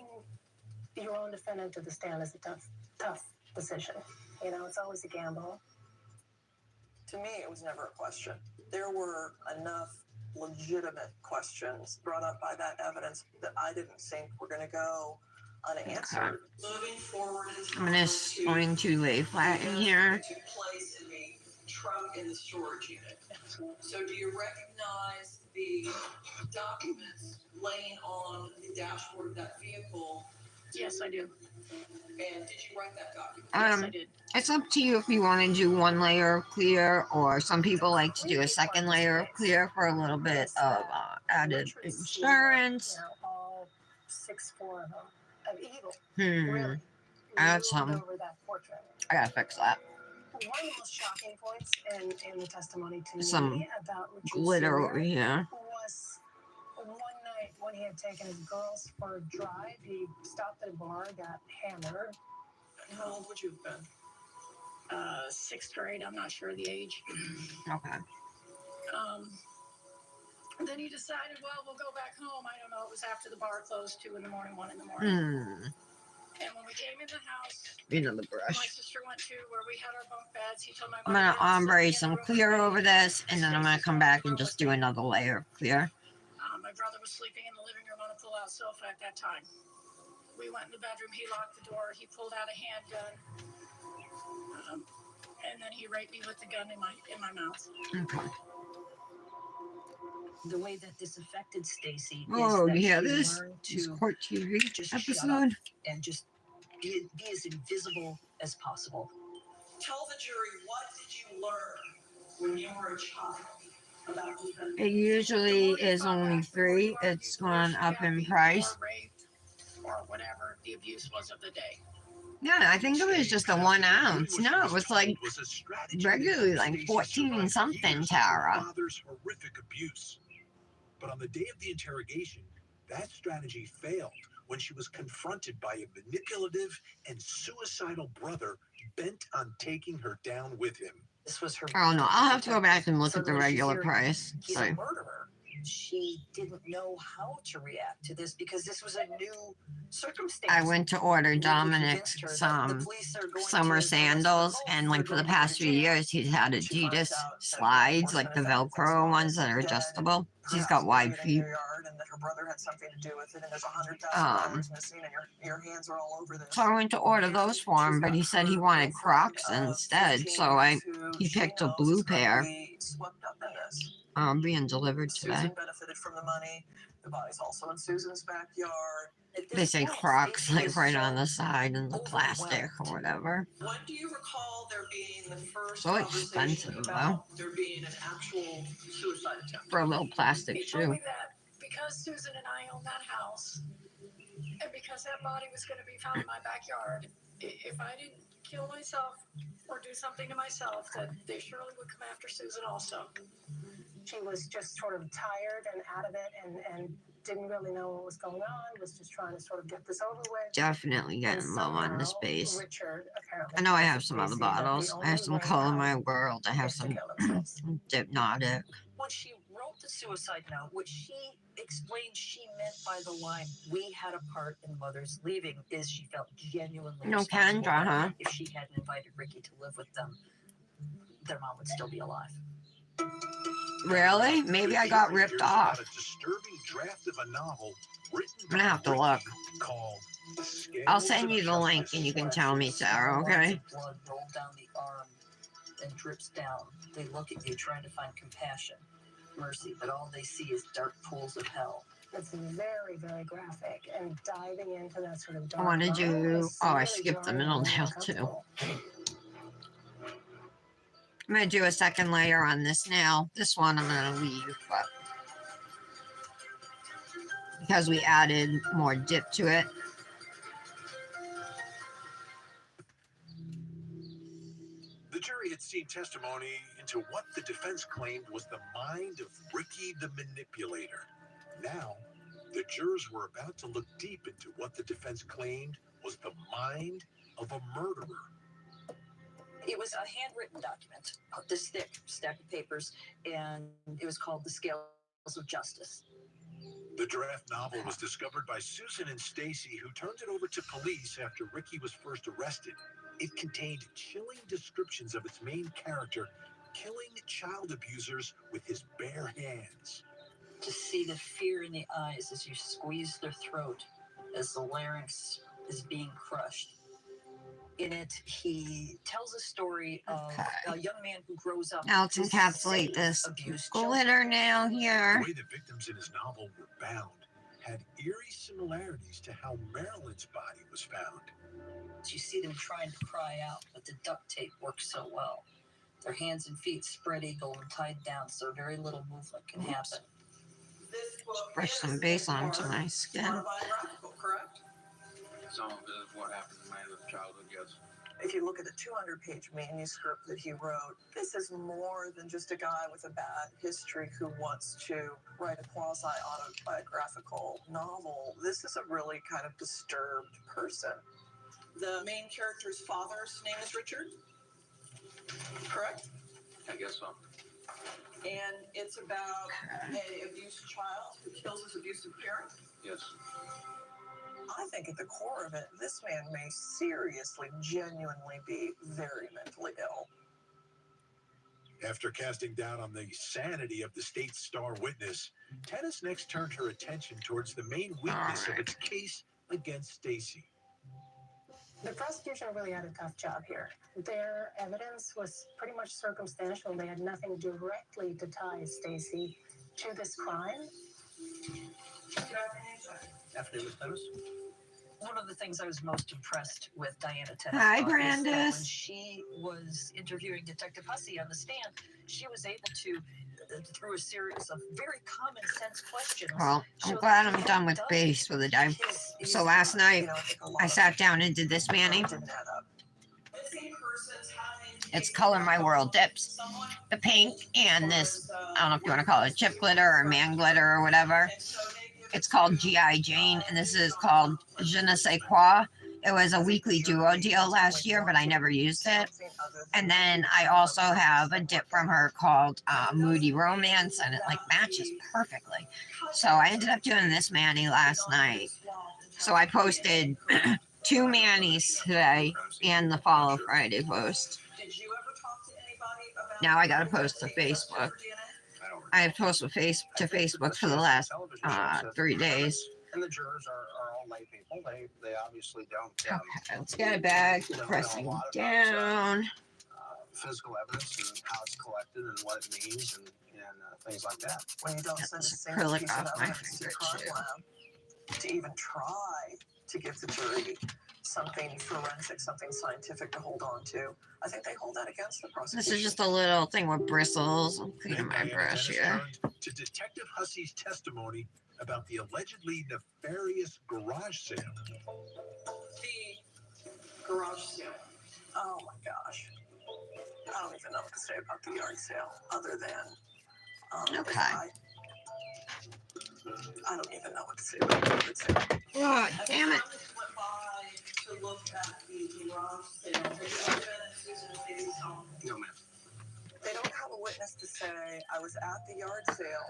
your own defendant to the stand is a tough decision. You know, it's always a gamble. To me, it was never a question. There were enough legitimate questions brought up by that evidence that I didn't think were going to go unanswered. Moving forward, I'm going to lay flat in here. took place in the trunk in the storage unit. So, do you recognize the documents laying on the dashboard of that vehicle? Yes, I do. And did you write that document? Yes, I did. It's up to you if you want to do one layer of clear, or some people like to do a second layer of clear for a little bit of added insurance. You know, all 6'4" of evil. Hmm, Really. Add ruled some. over that portrait. I gotta fix that. One of the most shocking points in the testimony to Some me about Richard glitter Sr. over here. was one night when he had taken his girls for a drive. He stopped at a bar, got hammered. How old would you have been? 6th grade, I'm not sure the age. Okay. Then he decided, well, we'll go back home. I don't know. It was after the bar closed, 2 in the morning, 1 in the morning. And when we came in the house, Another my brush. sister went to where we had our bunk beds. He told my I'm mom, gonna ombre some clear over this, and then I'm gonna come back and just do another layer of clear. my brother was sleeping in the living room on a pull-out sofa at that time. We went in the bedroom. He locked the door. He pulled out a handgun. And then he raped me with the gun in my mouth. Okay. The way that this affected Stacy Oh, is that yeah, she this learned is to court TV just shut up episode. and just be as invisible as possible. Tell the jury, what did you learn when you were a child about defending? It usually is only 3. It's gone up in price. Or whatever the abuse was of the day. Yeah, I think it was just a 1 ounce. No, it was like regularly like 14 something, Tara. Father's horrific abuse. But on the day of the interrogation, that strategy failed when she was confronted by a manipulative and suicidal brother bent on taking her down with him. This was her. Oh no, I'll have to go back and look at the Suddenly she's regular hearing price. He's So, a murderer. She didn't know how to react to this because this was a new circumstance. I went to order We Dominic's convinced her that some the police are going summer to arrest her sandals, both. and like for They're the going to past few jail. years, he's had She finds Adidas out that slides, her like the boyfriend is Velcro ones dead, that are dead, adjustable. her She's house got wide buried in feet. your yard, and that her brother had something to do with it, and there's $100,000 missing, and your hands are all over this. So I went to order those for him, but he said he wanted Crocs instead. So he picked a blue pair. Swept up in this. Being delivered Susan today. benefited from the money. The body's also in Susan's backyard. At this They say point, Crocs Stacey like was right so on the side in the plastic overwhelmed. or whatever. When do you recall there being the first So conversation expensive though, about there being an actual suicide attempt? for a little plastic He told shoe. me that because Susan and I own that house, and because that body was going to be found in my backyard, if I didn't kill myself or do something to myself, that they surely would come after Susan also. She was just sort of tired and out of it and didn't really know what was going on, was just trying to sort of get this over with. Definitely And getting low on the somehow, space. Richard apparently I know I have convinced some other Stacey that the bottles. I have only some way Color out My World. I have is to some kill themselves. Hypnotic. When she wrote the suicide note, what she explained she meant by the line, "We had a part in Mother's leaving," is she felt genuinely No responsible. Kendra, huh? If she hadn't invited Ricky to live with them, their mom would still be alive. Really? Maybe I got ripped off. A disturbing draft of a novel written I'm gonna have to look. called The Scales I'll send of you the link Justice. and you can tell me, Sarah, okay? Lines of blood roll down the arm and drips down. They look at you trying to find compassion, mercy, but all they see is dark pools of hell. It's very, very graphic and diving into that sort of dark. I wanted genre you. was Oh, I really skipped the jarring middle and nail too. uncomfortable. I'm gonna do a second layer on this nail. This one I'm gonna leave, but because we added more dip to it. The jury had seen testimony into what the defense claimed was the mind of Ricky the manipulator. Now, the jurors were about to look deep into what the defense claimed was the mind of a murderer. It was a handwritten document, this thick stack of papers, and it was called The Scales of Justice. The draft novel was discovered by Susan and Stacy, who turned it over to police after Ricky was first arrested. It contained chilling descriptions of its main character killing child abusers with his bare hands. To see the fear in the eyes as you squeeze their throat, as the larynx is being crushed. In it, he tells a story of a young man who grows up. Now let's to encapsulate save this abused glitter nail The here. way the victims in his novel were bound had eerie similarities to how Marilyn's body was found. You see them trying to cry out, but the duct tape works so well. Their hands and feet spread eagle and tied down, so very little movement can happen. This book Brush some is base in onto part my skin. autobiographical, correct? Some of it is what happened in my childhood, yes. If you look at the 200-page manuscript that he wrote, this is more than just a guy with a bad history who wants to write a quasi-autobiographical novel. This is a really kind of disturbed person. The main character's father's name is Richard, correct? I guess so. And it's about an abused child who kills his abusive parent. Yes. I think at the core of it, this man may seriously, genuinely be very mentally ill. After casting doubt on the sanity of the state's star witness, Tennis next turned her attention towards the main weakness of its case against Stacy. The prosecution really had a tough job here. Their evidence was pretty much circumstantial. They had nothing directly to tie Stacy to this crime? Afternoon, Miss Pettis. One of the things I was most impressed with Diana Tennis Hi, is that when Brandis. she was interviewing Detective Hussey on the stand, she was able to, through a series of very common sense questions. Well, I'm show glad that I'm he done with done base for the day. his So last job. night, You know, I think a lot I of sat down and did this it Manny. didn't add up. It's Color My World dips. The pink and this, I don't know if you want to call it chip glitter or man glitter or whatever. It's called G.I. Jane, and this is called Je ne sais quoi. It was a weekly duo deal last year, but I never used it. And then I also have a dip from her called Moody Romance, and it like matches perfectly. So I ended up doing this Manny last night. So I posted 2 Mannies today and the Follow Friday post. Now I gotta post to Facebook. I have posted to Facebook for the last 3 days. And the jurors are all lay people. They obviously don't. Okay, let's get it back. Pressing down. Physical evidence and how it's collected and what it means and things like that. When you don't Get send a this single acrylic piece of off my evidence to finger crime too. lab to even try to give the jury something forensic, something scientific to hold on to, I think they hold that against the prosecution. This is just a little thing with bristles. I'm cleaning my Diana brush Dennis here. turned to Detective Hussey's testimony about the allegedly nefarious garage sale. The garage sale. Oh my gosh. I don't even know what to say about the yard sale other than Okay. I don't even know what to say about the yard sale. Oh, damn it. Went by to look at the garage sale. Have you ever been at Susan and Stacy's home? No, ma'am. They don't have a witness to say I was at the yard sale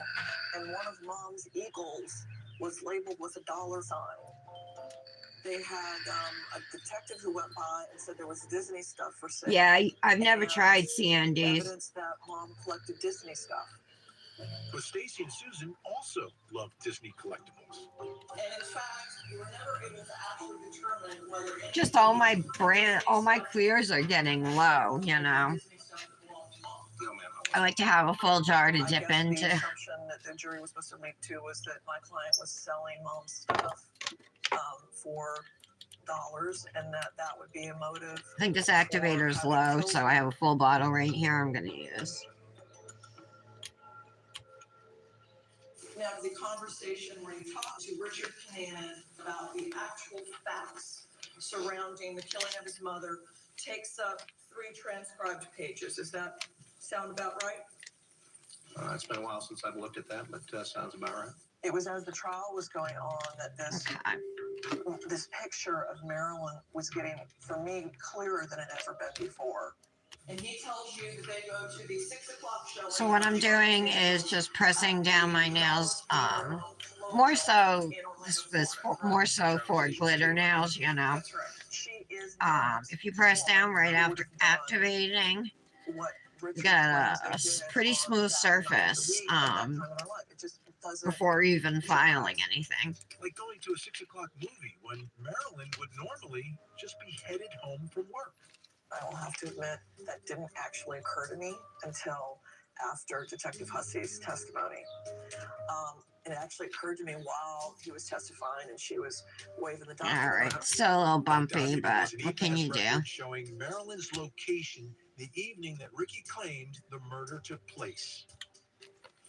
and one of Mom's Eagles was labeled with a dollar sign. They had a detective who went by and said there was Disney stuff for sale. Yeah, I've never tried CNDs. Evidence that Mom collected Disney stuff. But Stacy and Susan also love Disney collectibles. And in fact, you were never able to actually determine whether Just all my clears are getting low, you know. No, ma'am. I like to have a full jar to I dip guess into. the assumption that the jury was supposed to make too was that my client was selling Mom's stuff for dollars, and that would be a motive. I think this activator is low, so I have a full bottle right here I'm going to use. Now, the conversation where you talked to Richard Cannon about the actual facts surrounding the killing of his mother takes up 3 transcribed pages. Does that sound about right? It's been a while since I've looked at that, but sounds about right. It was as the trial was going on that this picture of Marilyn was getting, for me, clearer than it ever been before. And he tells you that they go to the 6 o'clock show. So what I'm doing is just pressing down my nails. More so, more so for glitter nails, you know. If you press down right after activating, you got a pretty smooth surface before even filing anything. Like going to a 6 o'clock movie when Marilyn would normally just be headed home from work. I will have to admit that didn't actually occur to me until after Detective Hussey's testimony. It actually occurred to me while he was testifying and she was waving the document. All right, still a little bumpy, but what can you do? Showing Marilyn's location the evening that Ricky claimed the murder took place.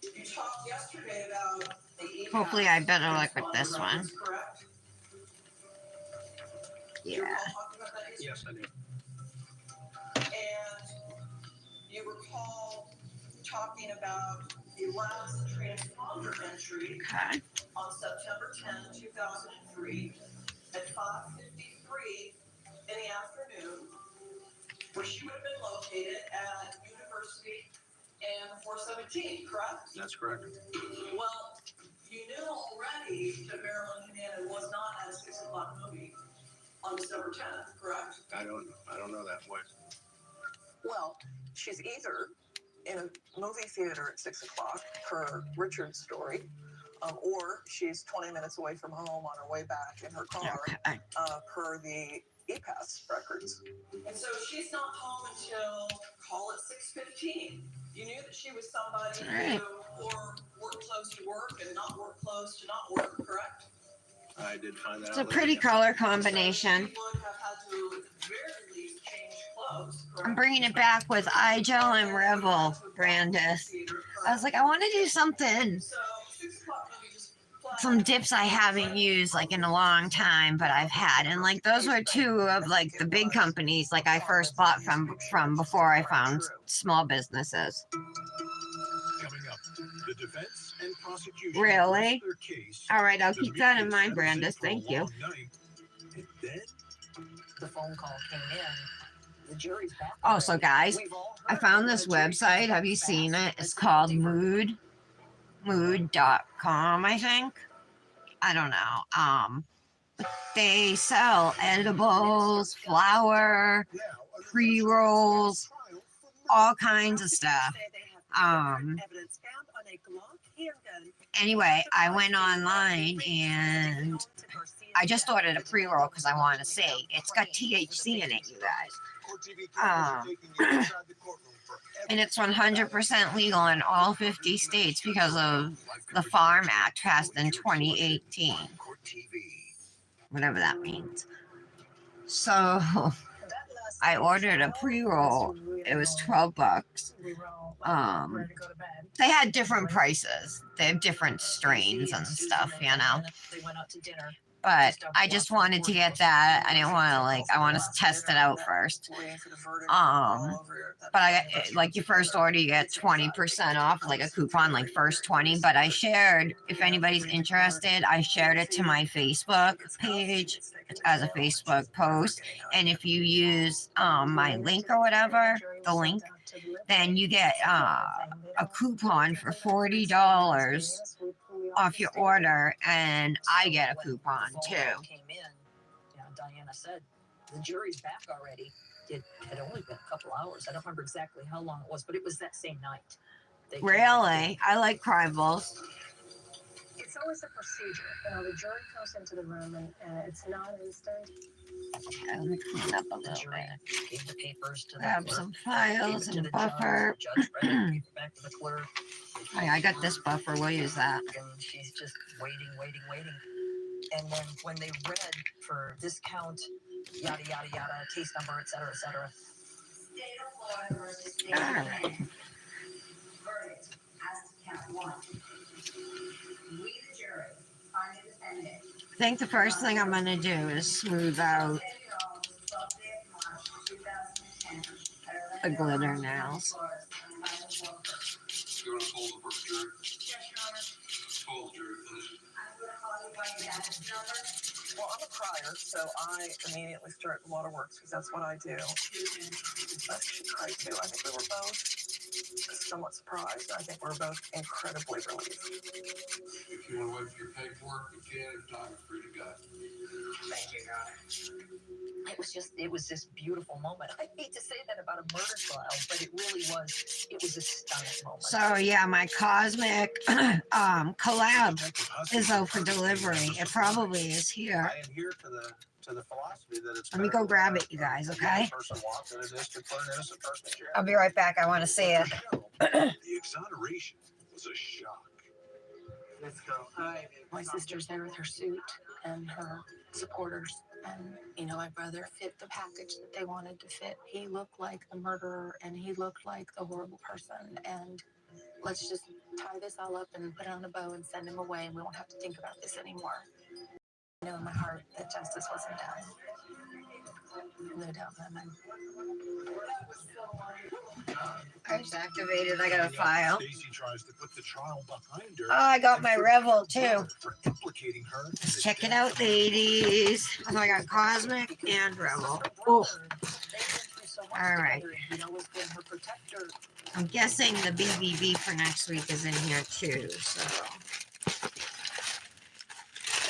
You talked yesterday about the Hopefully I better luck with this one. Correct? Yeah. Yes, I do. And you recall talking about the last transponder entry on September 10, 2003 at 5:53 in the afternoon, where she would have been located at University and 417, correct? That's correct. Well, you knew already that Marilyn Cannon was not at a 6 o'clock movie on December 10th, correct? I don't know that way. Well, she's either in a movie theater at 6 o'clock, per Richard's story, or she's 20 minutes away from home on her way back in her car, per the E-Pass records. And so she's not home until, call it 6:15. You knew that she was somebody who, or worked close work and not work clothes to not work, correct? I did find that It's out a later. pretty color combination. You would have had to, at the very least, change clothes, I'm correct? bringing it back with Igel and Revel, Brandis. I was like, I want to do something, So 6 o'clock maybe just flat some out. dips I haven't used like in a long time, but I've had, and like those were two of like the big companies like I first bought from before I found small businesses. Coming up, the defense and prosecution Really? press their case. All right, I'll The keep that in media mind, settles Brandis. for a Thank you. long night, and then The phone call came in. The jury's back. Also, already. guys, We've all I heard found that this the jury website. Have you seen it? It's called mood.com, I think. I don't know. They sell edibles, flour, pre-rolls, all kinds of stuff. Anyway, I went online and I just ordered a pre-roll because I want to see. It's got THC in it, you guys. And it's 100% legal in all 50 states because of the Farm Act passed in 2018. Whatever that means. So I ordered a pre-roll. It was $12. They had different prices. They have different strains and stuff, you know. They went out to dinner. But I just wanted to get that. I didn't want to I want to test it out first. But I like your first order, you get 20% off, like a coupon, like first 20. But I shared, if anybody's interested, I shared it to my Facebook page as a Facebook post. And if you use my link or whatever, the link, then you get a coupon for $40 off your order, and I get a coupon too. Came in, Diana said, the jury's back already. It had only been a couple hours. I don't remember exactly how long it was, but it was that same night. They came Really? I like Cribles. It's always a procedure. The jury comes into the room and it's not instant. Let me clean up a The little jury bit. gave the papers to the Grab clerk, some gave files it to and the a buffer. judge read it, gave it back to the clerk. Oh, yeah, I got this buffer. We'll use that. And she's just waiting. And when they read for this count, yada yada yada, case number, etc. State of Florida versus State All of right. Maine. Verdict as to count 1. We, the jury, find the defendant. I think the first thing I'm going to do is smooth out the glitter nails. You want to poll the jury? Yes, Your Honor. Poll the jury, please. I'm going to call you by your dad's number. Well, I'm a crier, so I immediately start waterworks because that's what I do. But she cried too. I think we were both somewhat surprised. I think we're both incredibly relieved. If you want to wait for your paperwork, you can. If not, you're free to go. Thank you, Your Honor. It was this beautiful moment. I hate to say that about a murder trial, but it really was. It was a stunning moment. So yeah, my Cosmic collab is out for delivery. It probably is here. I adhere to the philosophy that it's Let me go grab it, you guys, okay? person wants than it is to put an innocent person in jail. I'll be right back. I want to see it. the exoneration was a shock. Let's go. My sister's there with her suit and her supporters. And, my brother fit the package that they wanted to fit. He looked like a murderer and he looked like a horrible person. And let's just tie this all up and put it on a bow and send him away, and we won't have to think about this anymore. I know in my heart that justice wasn't done. No doubt in my mind. I just activated. I got a file. Stacy tries to put the trial behind her. Oh, I got my Revel too. For implicating her. Let's check it out, ladies. Oh, I got Cosmic and Revel. Oh, all right. I'm guessing the BBB for next week is in here too. So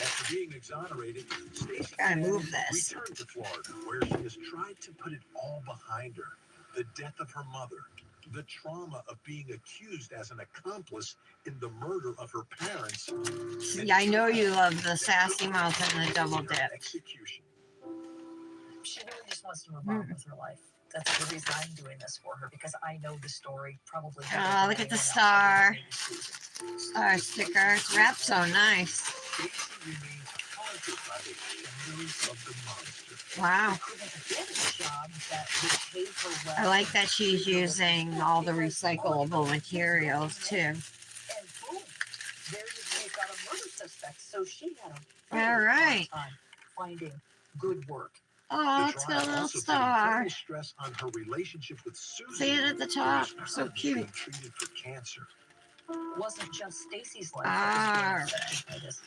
After being exonerated, Stacy gotta move this. returned to Florida, where she has tried to put it all behind her. The death of her mother, the trauma of being accused as an accomplice in the murder of her parents. Yeah, I know you love the sassy mouth and the double dip. Execution. She really just wants to move on with her life. That's the reason I'm doing this for her, because I know the story probably better Oh, than look at the anyone else, star. maybe Susan. Star sticker. It's wrapped so nice. Stacy remains haunted by the shadows of the monster. Wow. Couldn't get a job that would pay her well. I like that she's using all the recyclable materials too. And boom, you've got a murder suspect. So she had a All very right. hard time finding good work. Oh, The it's got a trial little also put star. incredible stress on her relationship with Susan. See it at the top? who was So currently cute. being treated for cancer. Wasn't just Stacy's life All that right. was being affected by this.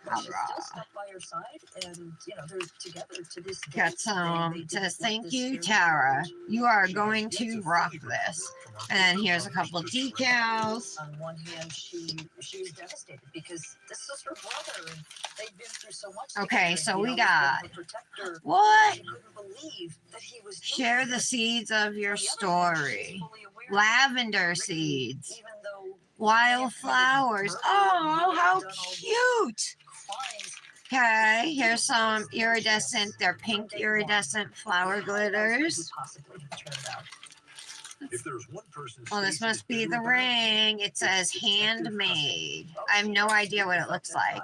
But she still stuck by her side, and they're together to this day. Got some. They It says, didn't let thank this you, scare them Tara. much. You are She going has yet to to rock fully this. recover from her And then here's a couple brother's betrayal. decals. On one hand, she was devastated because this is her brother, and they'd been through so much. Okay, together, so and we he always got been her protector. what? She couldn't believe that he was Share doing the this. seeds of your On the other hand, she's story. fully aware that Lavender Ricky, seeds. even though Wildflowers. Oh, how cute. crimes, Okay, here's some iridescent. They're pink iridescent flower glitters. possibly turned out. If there's one person Oh, this Stacy must is be bitter the about, ring. It says handmade. I have no idea what it looks like.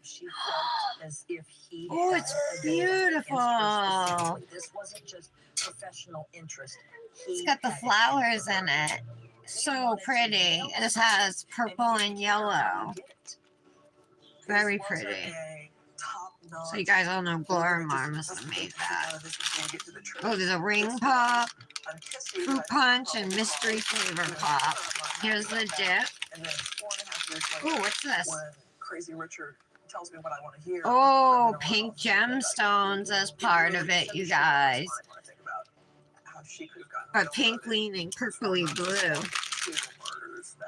She felt as if he Oh, had it's a vested interest beautiful. specifically. This wasn't just professional interest. It's He got the had flowers for her. in it. So pretty. And this has purple and yellow. Very pretty. So you guys all know Glorimar must have made that. Oh, there's a ring pop, fruit punch, and mystery flavor pop. Here's the dip. And then 4.5 years later, Oh, what's this? when Crazy Richard tells me what I want to hear. Oh, pink gemstones as part of it, you guys. But pink leaning purpley blue.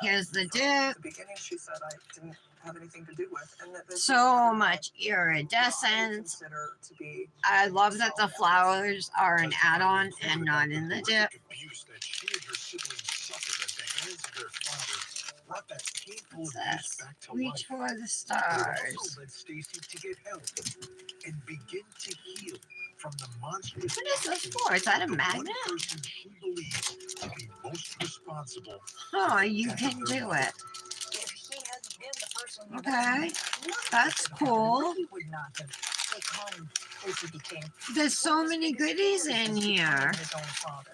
Here's the dip. At the beginning, she said I didn't have anything to do with, and that this So was much what I iridescence. consider to be I love that the flowers are an add-on and not in the dip. abuse that she and her siblings suffered at the hands of their father brought that painful What's abuse this? back to Reach life. for the But it stars. also led Stacy to get help and begin to heal from the monstrous. What is this for? Is that a the magnet? One person she believes to be most responsible. Oh, you can do it. If he hadn't been the person who Okay, that's cool. he would not have become as he became. There's so many goodies in here. His own father.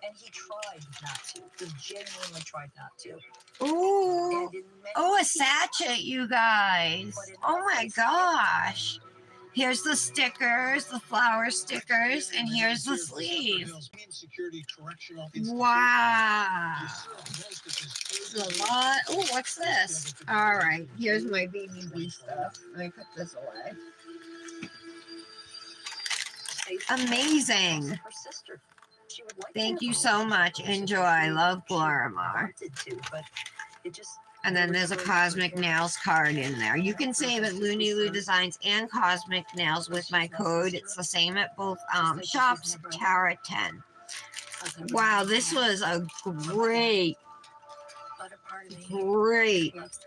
And he tried not to. He genuinely tried not to. Ooh. And in many Oh, a ways, sachet, you guys. Oh my gosh. Here's the stickers, the flower stickers, and here's the sleeve. Wow. It's a lot. Oh, what's this? All right, here's my BBB stuff. Let me put this away. Amazing. her sister. She would like to Thank have you a so much. relationship Enjoy. with I you. love She Glorimar. wanted to, but it just And then there's a Cosmic Nails card in there. You can save at Looney Loo Designs and Cosmic Nails with my code. It's the same at both shops, Tara 10. Wow, this was a great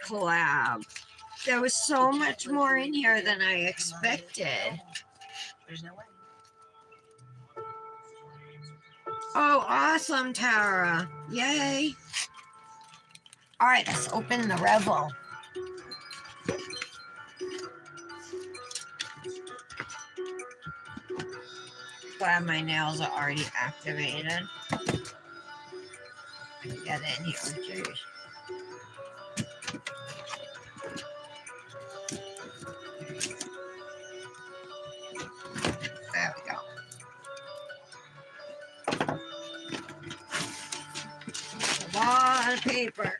collab. There was so much more in here than I expected. There's no way. Oh, awesome, Tara. Yay. All right, let's open the Revel. Glad my nails are already activated. Get in here, jeez. There we go. A lot of paper.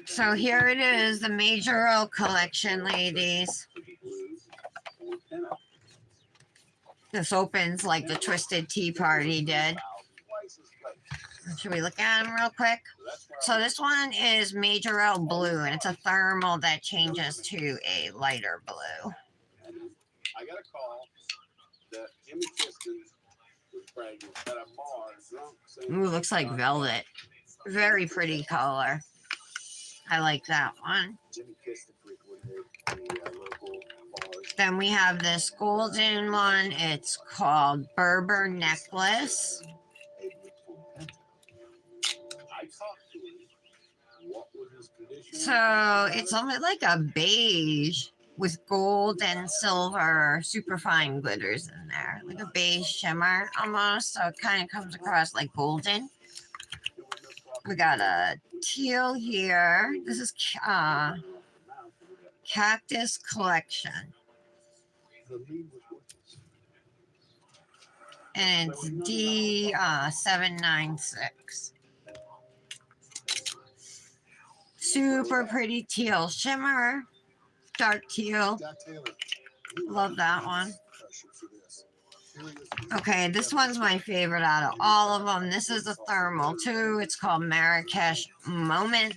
So here it is, the Major O collection, ladies. This opens like the Twisted Tea Party did. Should we look at them real quick? So this one is Major O blue, and it's a thermal that changes to a lighter blue. I got a call that Jimmy Kristen was pregnant at a bar drunk. Ooh, looks like velvet. Very pretty color. I like that one. Jimmy Kiston frequented the local bars. Then we have this golden one. It's called Berber Necklace. I talked to him. What was his condition? So it's almost like a beige with gold and silver superfine glitters in there. Like a beige shimmer almost. So it kind of comes across like golden. We got a teal here. This is Cactus Collection. And it's D796. Super pretty teal shimmer. Dark teal. Love that one. Okay, this one's my favorite out of all of them. This is a thermal too. It's called Marrakesh Moment.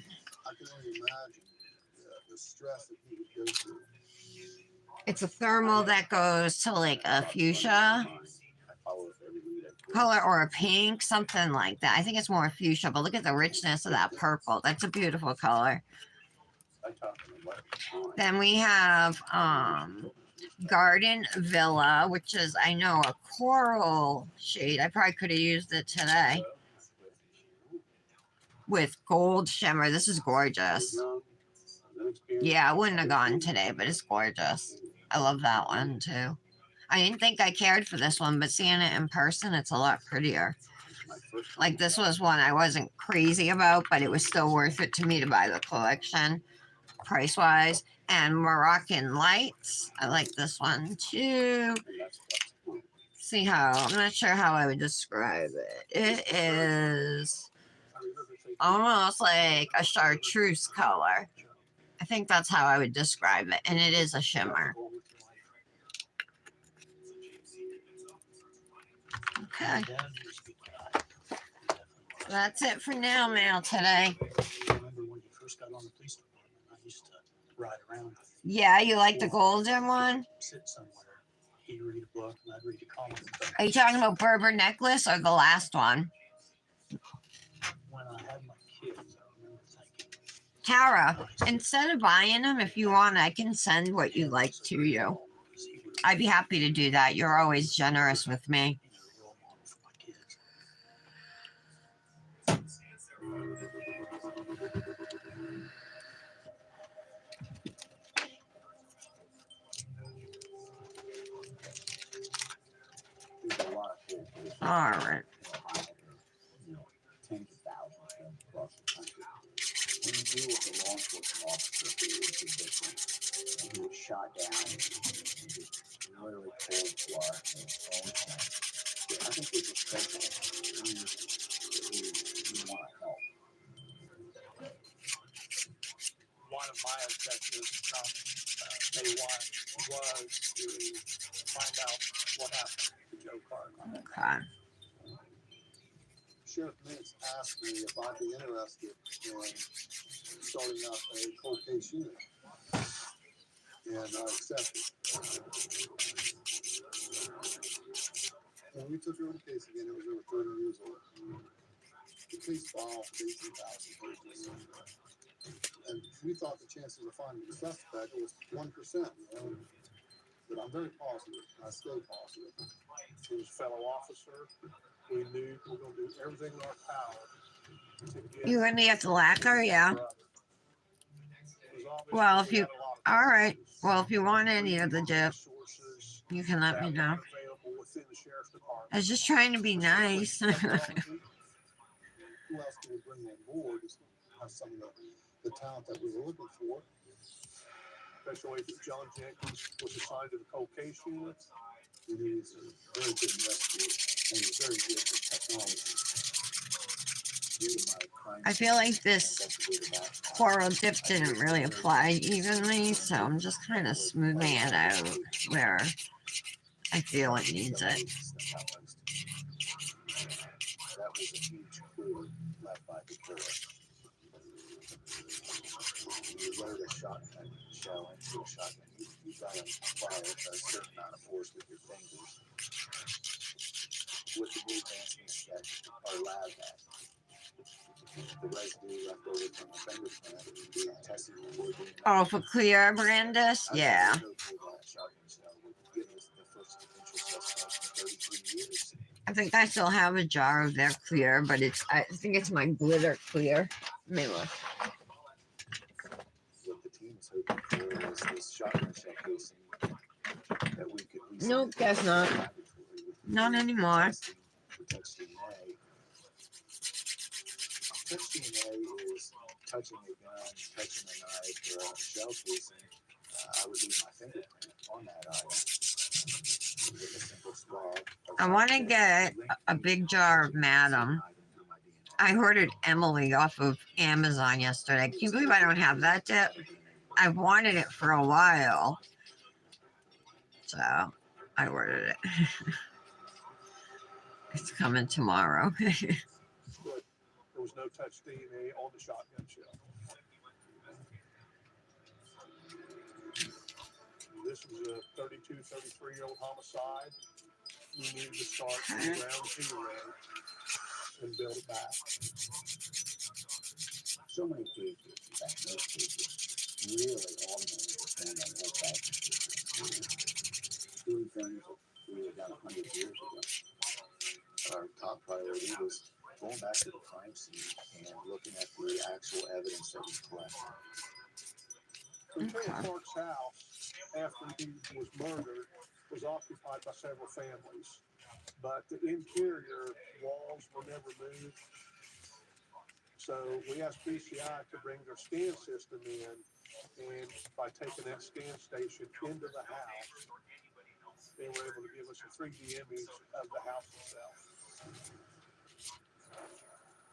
It's a thermal that goes to like a fuchsia color or a pink, something like that. I think it's more fuchsia, but look at the richness of that purple. That's a beautiful color. Then we have Garden Villa, which is, I know, a coral shade. I probably could have used it today. With gold shimmer. This is gorgeous. Yeah, I wouldn't have gone today, but it's gorgeous. I love that one too. I didn't think I cared for this one, but seeing it in person, it's a lot prettier. Like this was one I wasn't crazy about, but it was still worth it to me to buy the collection, price-wise. And Moroccan Lights, I like this one too. See how, I'm not sure how I would describe it. It is almost like a chartreuse color. I think that's how I would describe it. And it is a shimmer. Okay. That's it for nail mail today. Remember when you first got on the police department, I used to ride around. Yeah, you like the golden one? Sit somewhere. He'd read a book and I'd read a comic. Are you talking about Berber Necklace or the last one? When I had my kids, I remember thinking, Tara, instead of buying them, if you want, I can send what you like to you. I'd be happy to do that. You're always generous with me. All right. Tens of thousands across the country. When you deal with a law enforcement officer who is convicted and who was shot down and just literally cold blood in his own home, I think there's a special need that we want to help. One of my objectives from day one was to find out what happened to Joe Clark. Okay. Sheriff Mintz asked me if I'd be interested in starting up a cold case unit, and I accepted. When we took over the case again, it was over 30 years old. The case filed 18,000 pages, and we thought the chances of finding the suspect was 1%. But I'm very positive, and I stay positive. To his fellow officer, we knew we were going to do everything in our power to get. You and me at the lacquer, yeah. Well, if you, all right. Well, if you want any of the dip, you can let me know. I was just trying to be nice. Who else can we bring on board is have some of the talent that we were looking for. Special Agent John Jenkins was assigned to the cold case unit. He was a very good investigator and was very good with technology. I feel like this coral dip didn't really apply evenly, so I'm just kind of smoothing it out where I feel it needs it. That was a huge cord left by the bullet. You load a shotgun shell into a shotgun. You got to fire a certain amount of force with your fingers. With the new advancements that our lab has, the residue left over from a fingerprint being tested before DNA. Oh, for Clear Brandis? Yeah. I think that shotgun shell would give us the first potential suspect in 33 years. I think I still have a jar of their Clear, but I think it's my glitter Clear. Maybe. What the team is hoping for is this shotgun shell casing that we could resend Nope, to guess the not. laboratory with Not the anymore. testing for touch DNA. Touch DNA is touching a gun, touching a knife, or a shell casing. I would leave my fingerprint on that item with a simple swab. I want to get a big jar of Madam. I ordered Emily off of Amazon yesterday. Can you believe I don't have that yet? I've wanted it for a while. So I ordered it. It's coming tomorrow. But there was no touch DNA on the shotgun shell. This was a 32, 33-year-old homicide. We needed to start from ground zero and build it back. So many cases, in fact, most cases, really all of them depend on health factors. Doing things that we were done 100 years ago. Our top priority was going back to the crime scene and looking at the actual evidence that we collected. Lieutenant Clark's house, after he was murdered, was occupied by several families. But the interior walls were never moved. So we asked BCI to bring their scan system in, and by taking that scan station into the house, they were able to give us a 3D image of the house itself.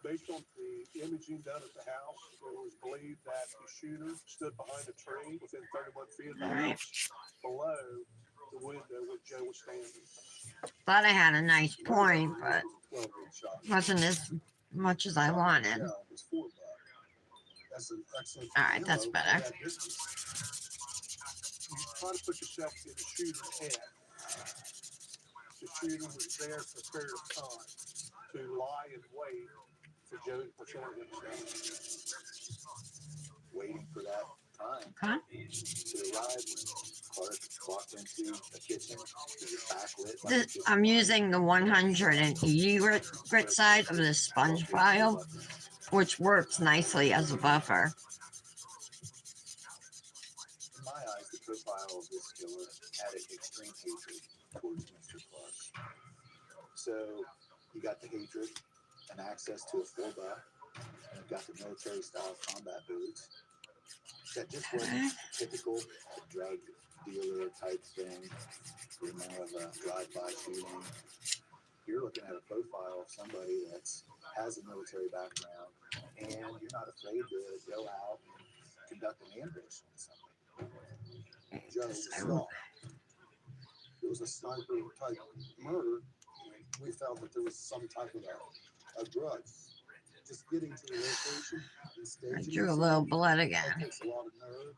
Based on the imaging done at the house, it was believed that the shooter stood behind a tree within 31 feet of the house, below the window where Joe was standing. Thought I had a nice point, but wasn't as much as I wanted. Alright, that's better. You try to put yourself in the shooter's head. The shooter was there for a period of time to lie in wait for Joe to present himself. Waiting for that time Huh? to arrive when Clark walked into the kitchen. He was backlit. Like I'm using the 180 grit side of the sponge file, which works nicely as a buffer. In my eyes, the profile of this killer had an extreme hatred towards Mr. Clark. So you got the hatred and access to a full buck, and you got the military-style combat boots. That just wasn't typical drug dealer type thing, you know, of a drive-by shooting. You're looking at a profile of somebody that has a military background, and you're not afraid to go out and conduct an ambush on somebody. Joe was strong. It was a sniper type murder. We felt that there was some type of a grudge. Just getting to the location and staging. I drew a little blood That again. takes a lot of nerve.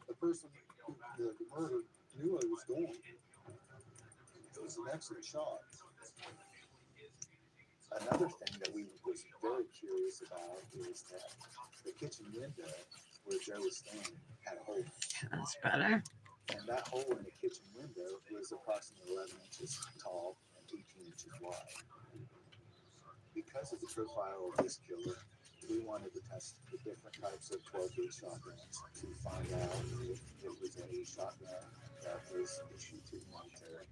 The person who did the murder knew what he was doing. It was an excellent shot. Another thing that we was very curious about is that the kitchen window where Joe was standing had a hole. That's better. And that hole in the kitchen window was approximately 11 inches tall and 18 inches wide. Because of the profile of this killer, we wanted to test the different types of 12-gauge shotguns to find out if it was a shotgun that was issued to the military.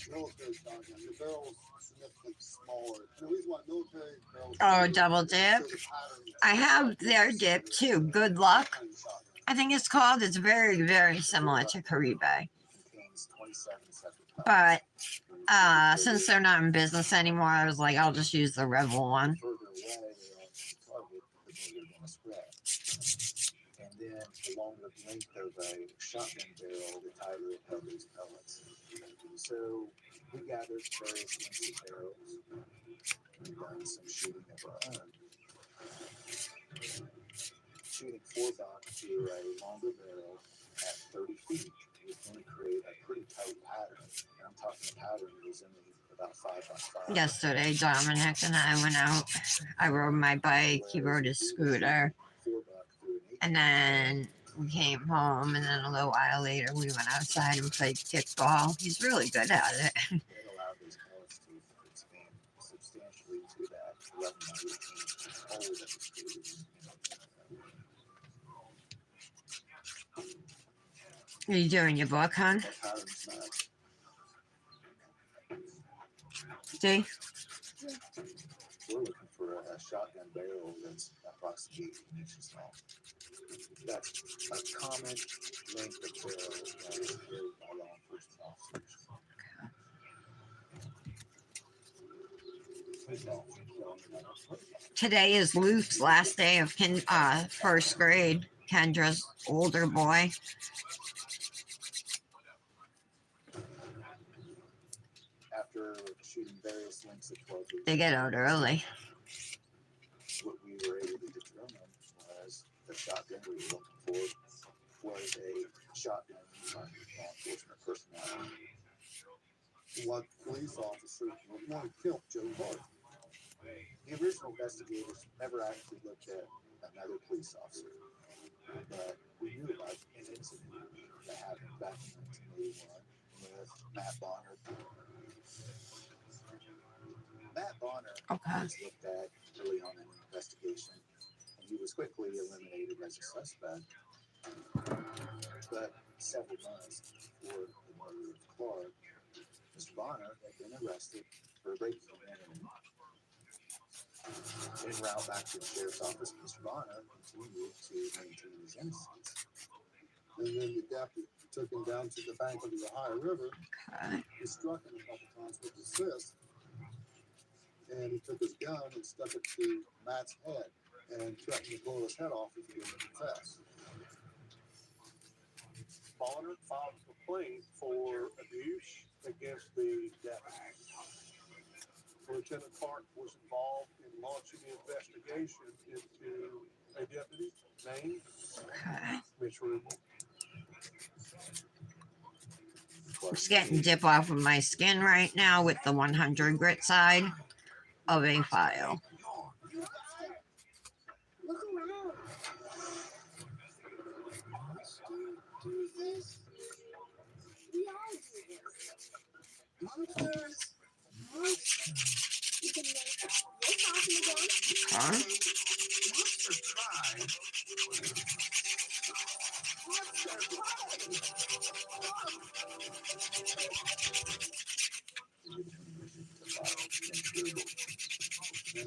Military shotgun, the barrel is significantly smaller. And the reason why military barrels... Oh, double dip. I have their dip too. Good luck. I think it's called. It's very, very similar to Caribe. But since they're not in business anymore, I was like, I'll just use the Revel one. And then along the length of a shotgun barrel, the tighter it held these pellets. So we gathered various lengths of barrels and done some shooting of our own. Shooting 4-buck through a longer barrel at 30 feet was going to create a pretty tight pattern. And I'm talking a pattern resembling the about 5x5. Yesterday, Dominic and I went out. I rode my bike. He rode his scooter. $4 through an 8. And then we came home. And then a little while later, we went outside and played kickball. He's really good at it. It allowed those pellets to expand substantially to that 11 by 18 hole that was created in Are you doing your book, hon? that pattern's not. See? We're looking for a shotgun barrel that's approximately 18 inches long. That's a common length of barrel that is carried by law enforcement officers. Today is Luke's last day of first grade. Kendra's older boy. After shooting various lengths of 12 gauge, They get out early. what we were able to determine was the shotgun we were looking for was a shotgun used by law enforcement personnel. What police officer would want to kill Joe Clark? The original investigators never actually looked at another police officer, but we knew about an incident that happened back in 1981 with Matt Bonner. Matt Bonner was looked at early on in the investigation, and he was quickly eliminated as a suspect. But several months before the murder of Clark, Mr. Bonner had been arrested for breaking and entering. En route back to the sheriff's office, Mr. Bonner continued to maintain his innocence. And then the deputy took him down to the bank of the Ohio River. He struck him a couple times with his fist. And he took his gun and stuck it to Matt's head and threatened to blow his head off if he didn't confess. Bonner filed a complaint for abuse against the deputy. Lieutenant Clark was involved in launching the investigation into a deputy named Mitch Revel. Just getting dip off of my skin right now with the 100 grit side of a file. Look around. Do this. We all do this. Monsters. You can make your talking again. Monster tried. And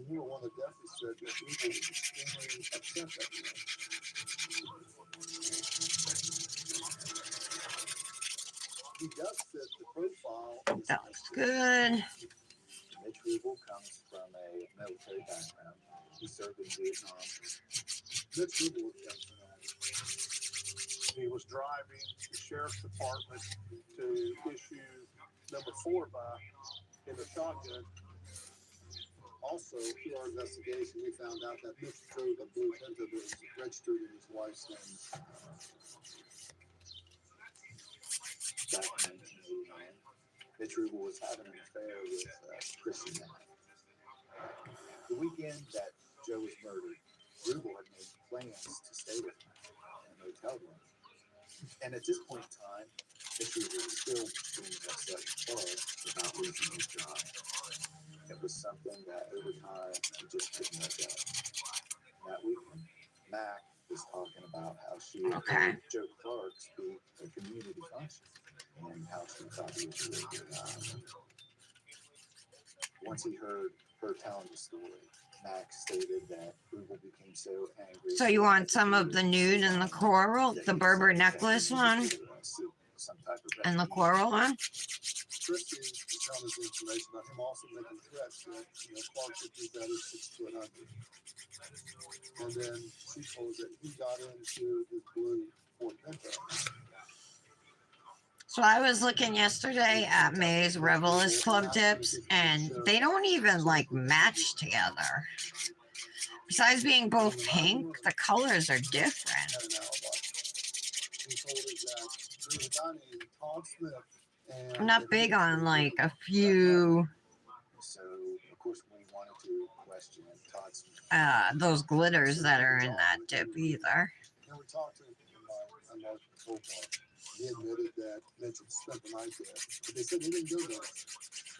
you know, one of the deputies said that he was extremely upset that night. He does fit the profile. That looks good. Mitch Revel comes from a military background. He served in Vietnam. Mitch Revel He was driving the sheriff's department to issue number 4x in the shotgun. Also, through our investigation, we found out that Mitch drove a blue Pinto that was registered in his wife's name. Back in 1989, Mitch Revel was having an affair with Chrissy Mack. The weekend that Joe was murdered, Revel had made plans to stay with him in a hotel room. And at this point in time, Mitch Revel was still being upset with Clark about losing his job. It was something that over time he just couldn't let go. And that weekend, Mac was talking about how she had heard Joe Clark speak at a community function and how she thought he was a really good guy. Once he heard her telling the story, Mac stated that Revel became so angry. So you want some of the nude and the coral, the Berber necklace one, and the coral one? Christy was telling us information about him also making threats that, you know, Clark would do better 6 foot under. And then she told us that he got into his blue Ford Pinto. So I was looking yesterday at May's Revelist Club tips, and they don't even like match together. Besides being both pink, the colors are different. He told us that there was a guy named Todd Smith And I'm not big on like a few so of course we wanted to question Todd's. those glitters that are in that dip either. And we talked to him about the whole part. He admitted that Mitch had spent the night there, but they said he didn't go there.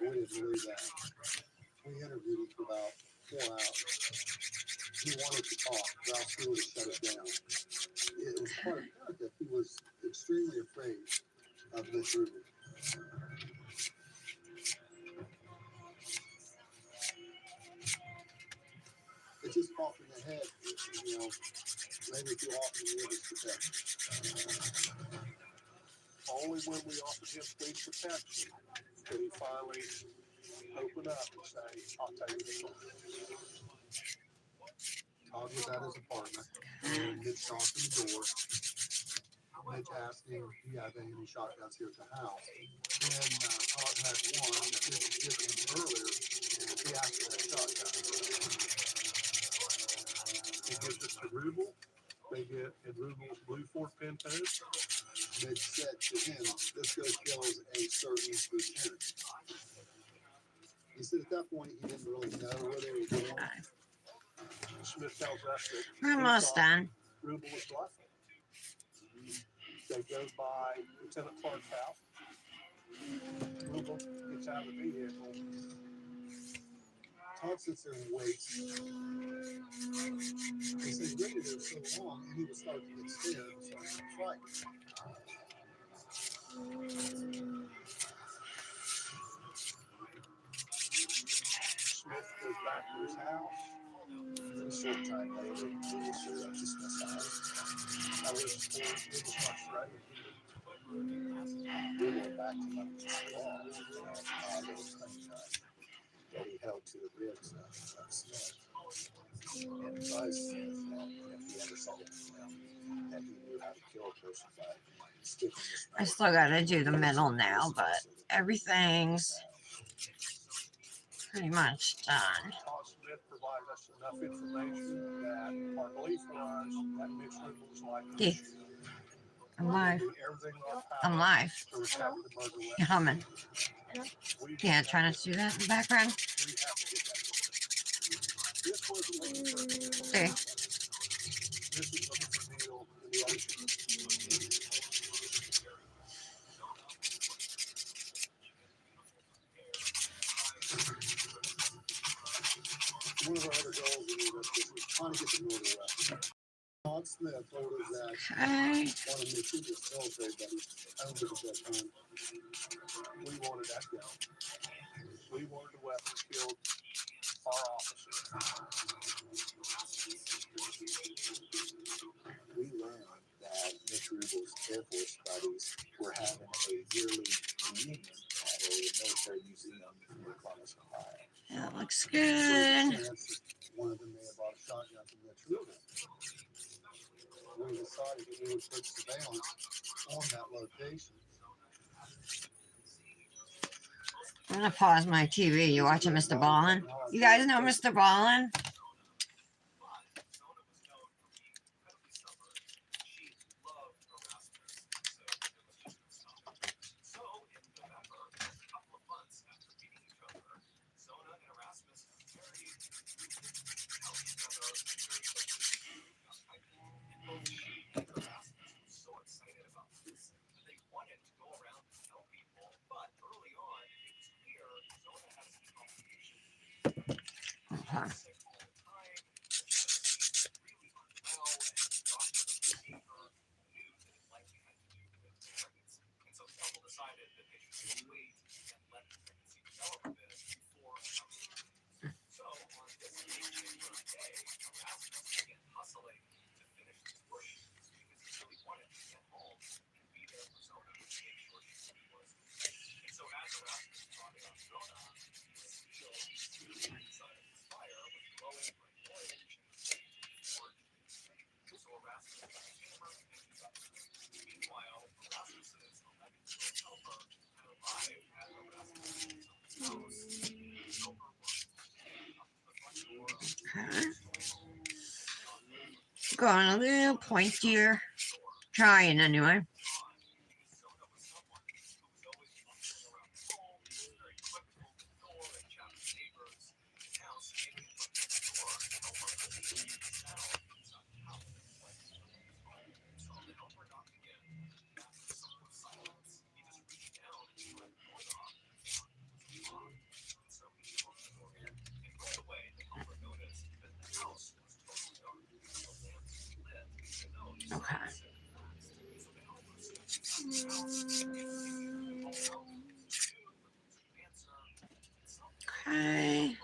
We didn't believe that. We interviewed him for about 4 hours. He wanted to talk. Ralph Stewart had shut it down. It was quite apparent that he was extremely afraid of Mitch Rubin. It just popped in the head, you know, maybe too often in the other's protection. Only when we offered him police protection did he finally open up and say, I'll tell you the truth. Todd was at his apartment, and Mitch knocked on the door. Mitch asked him if he had any shotguns here at the house. And Todd had one that Mitch had given him earlier, and he asked for that shotgun. He gives it to Revel. They get in Revel's blue Ford Pinto. Mitch said to him, this goes kills a certain lieutenant. He said at that point he didn't really know where they were going. Smith tells us that We're almost done. Revel was bluffing. They go by Lieutenant Clark's house. Revel gets out of the vehicle. Todd sits there and waits. He said he waited there so long, and he was starting to get scared and starting to get frightened. Smith goes back to his house. A short time later, he was showed up to Smith's house. I was not threatening him. We went back to Montgomery Law, there was clean that he held to the ribs of Smith. And advised Smith that if he ever saw him, that he knew how to kill a person by sticking his I still gotta do the middle now, but everything's pretty much done. Todd Smith provided us enough information that our belief was that Mitch Revel was like Yeah. I'm live. doing everything in our power I'm live. to recover the murder weapon. You're humming. We Yeah, try not to do that in the background. we have to get that going. This wasn't looking for a deal. See. This is looking for a deal in the ocean. One of our other goals in the investigation was trying to get the murder weapon. Todd Smith told us that Okay. one of Mitch's military buddies owned it at that time. We wanted that gun. We wanted the weapon killed our officer. We learned that Mitch Rubel's Air Force buddies were having a yearly reunion at a military museum in Columbus, Ohio. That looks So good. it's a chance that one of them may have bought a shotgun from Mitch Rubel. We decided that we would put surveillance on that location. I'm gonna pause my TV. You watching Mr. Ballin? You guys know Mr. Ballin? Okay. Going a little pointier. Trying anyway. Okay.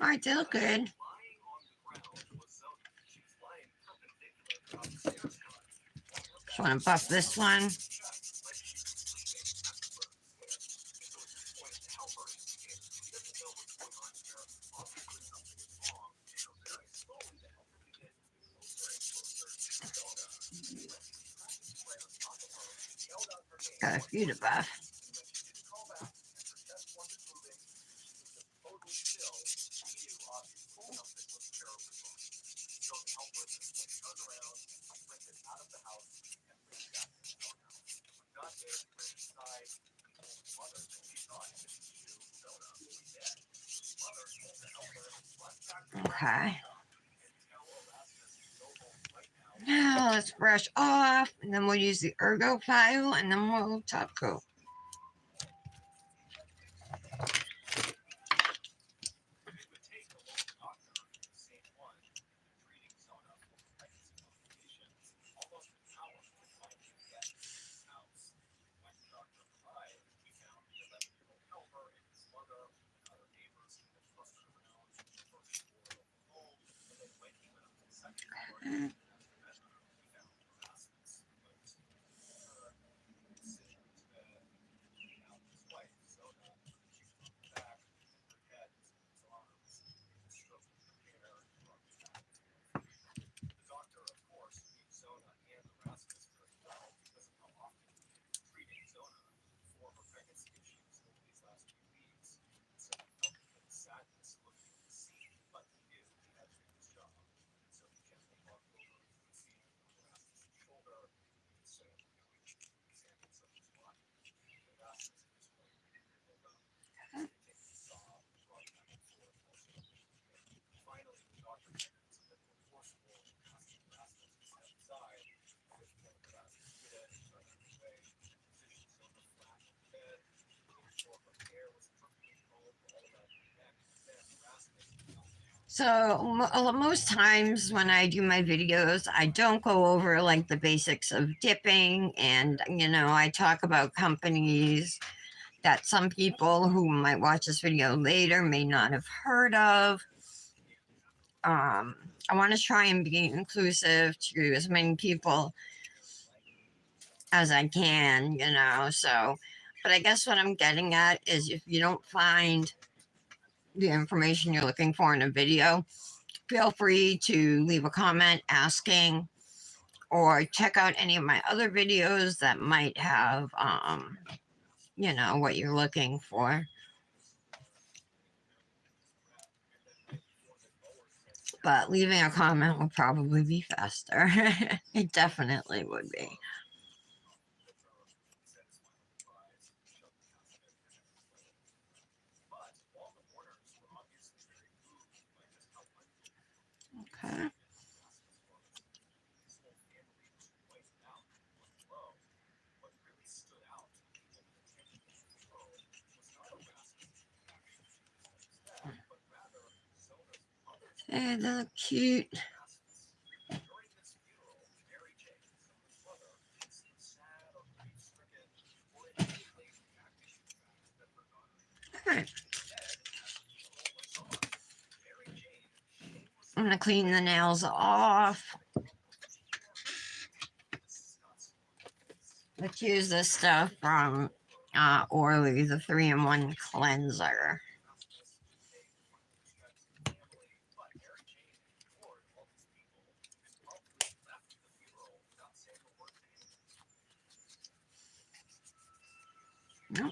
All right, they look good. Just want to buff this one. Got a few to buff. Okay. Now let's brush off, and then we'll use the ergo file, and then we'll top coat. Okay. So most times when I do my videos, I don't go over like the basics of dipping, and I talk about companies that some people who might watch this video later may not have heard of. I want to try and be inclusive to as many people as I can, so, but I guess what I'm getting at is if you don't find the information you're looking for in a video, feel free to leave a comment asking, or check out any of my other videos that might have, what you're looking for. But leaving a comment will probably be faster. It definitely would be. Okay. And they look cute. Alright. I'm gonna clean the nails off. Let's use this stuff from Orly, the 3-in-1 cleanser. Nope.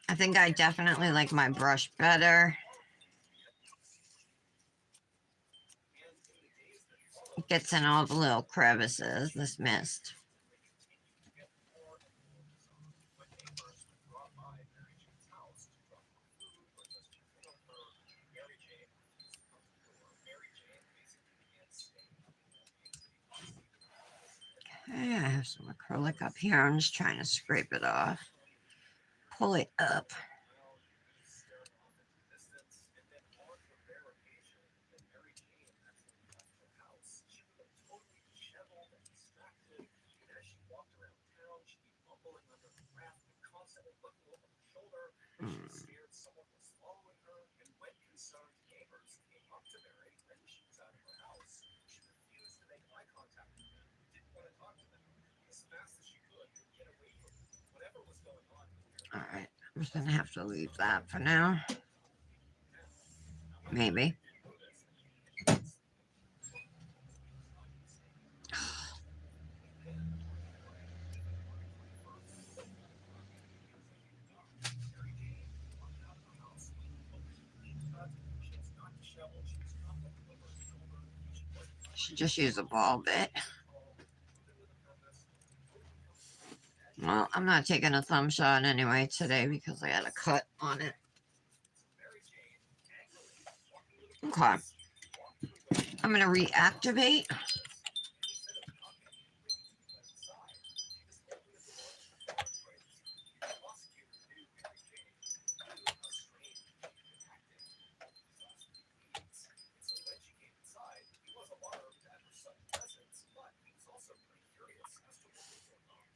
I think I definitely like my brush better. It gets in all the little crevices, this mist. Okay, I have some acrylic up here. I'm just trying to scrape it off. Pull it up. All right, I'm just gonna have to leave that for now. Maybe. Should just use a ball bit. Well, I'm not taking a thumb shot anyway today because I had a cut on it. Okay. I'm going to reactivate.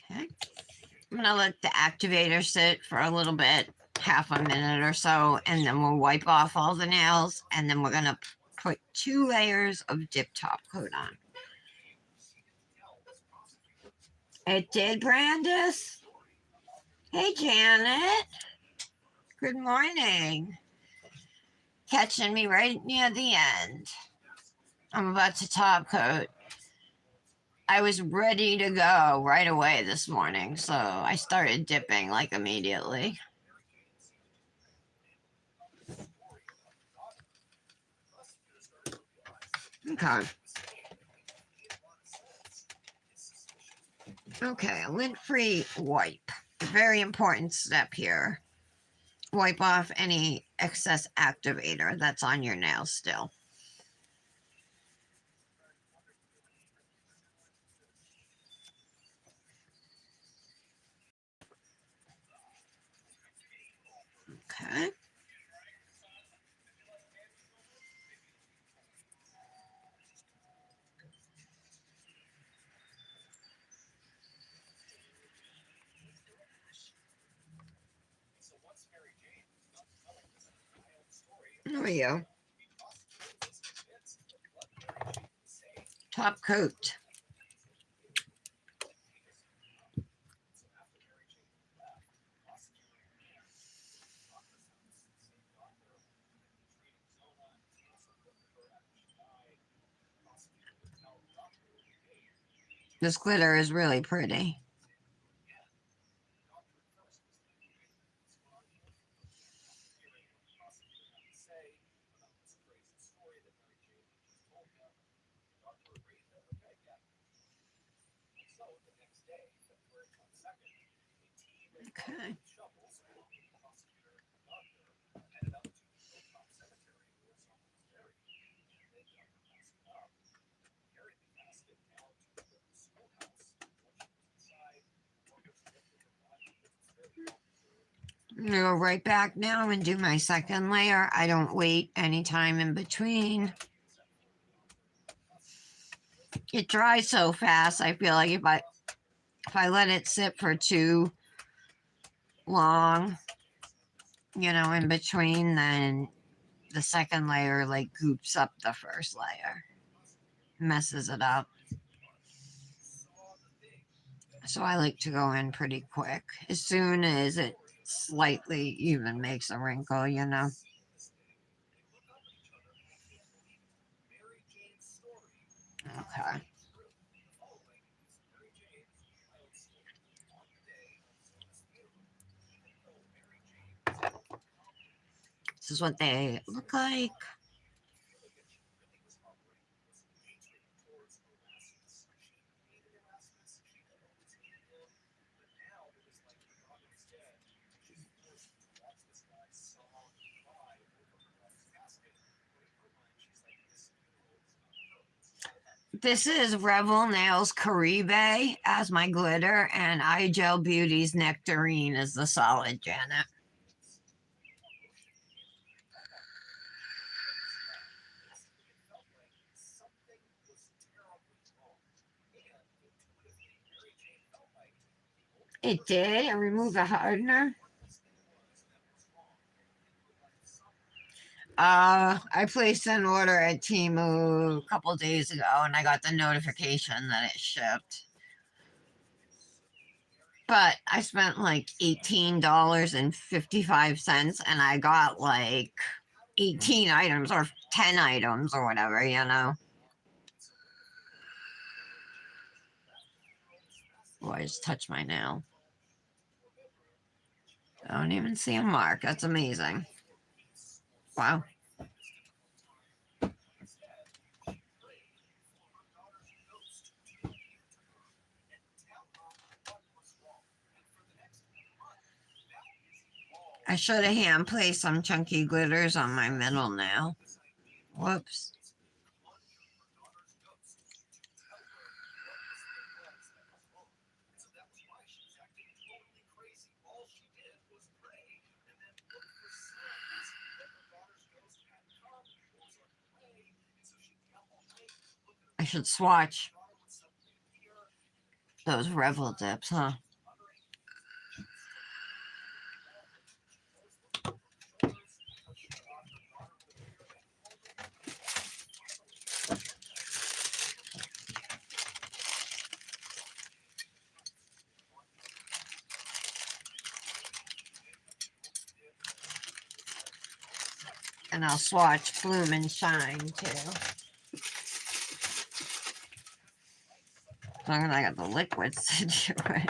Okay. I'm going to let the activator sit for a little bit, half a minute or so, and then we'll wipe off all the nails, and then we're going to put 2 layers of dip top coat on. It did, Brandis? Hey, Janet. Good morning. Catching me right near the end. I'm about to top coat. I was ready to go right away this morning, so I started dipping like immediately. Okay. Okay, a lint-free wipe. A very important step here. Wipe off any excess activator that's on your nails still. Okay. There we go. Top coat. This glitter is really pretty. Okay. I'm gonna go right back now and do my second layer. I don't wait any time in between. It dries so fast. I feel like if I let it sit for too long, you know, in between, then the second layer like goops up the first layer, messes it up. So I like to go in pretty quick as soon as it slightly even makes a wrinkle, you know. Okay. This is what they look like. This is Revel Nails Caribe as my glitter, and Igel Beauty's Nectarine is the solid, Janet. It did? I removed the hardener? I placed an order at Temu a couple days ago and I got the notification that it shipped. But I spent like $18.55 and I got like 18 items or 10 items or whatever, you know. Oh, I just touched my nail. I don't even see a mark. That's amazing. Wow. I should have hand placed some chunky glitters on my middle nail. Whoops. I should swatch those Revel dips, huh? And I'll swatch Bloom and Shine too. As long as I got the liquids to do it.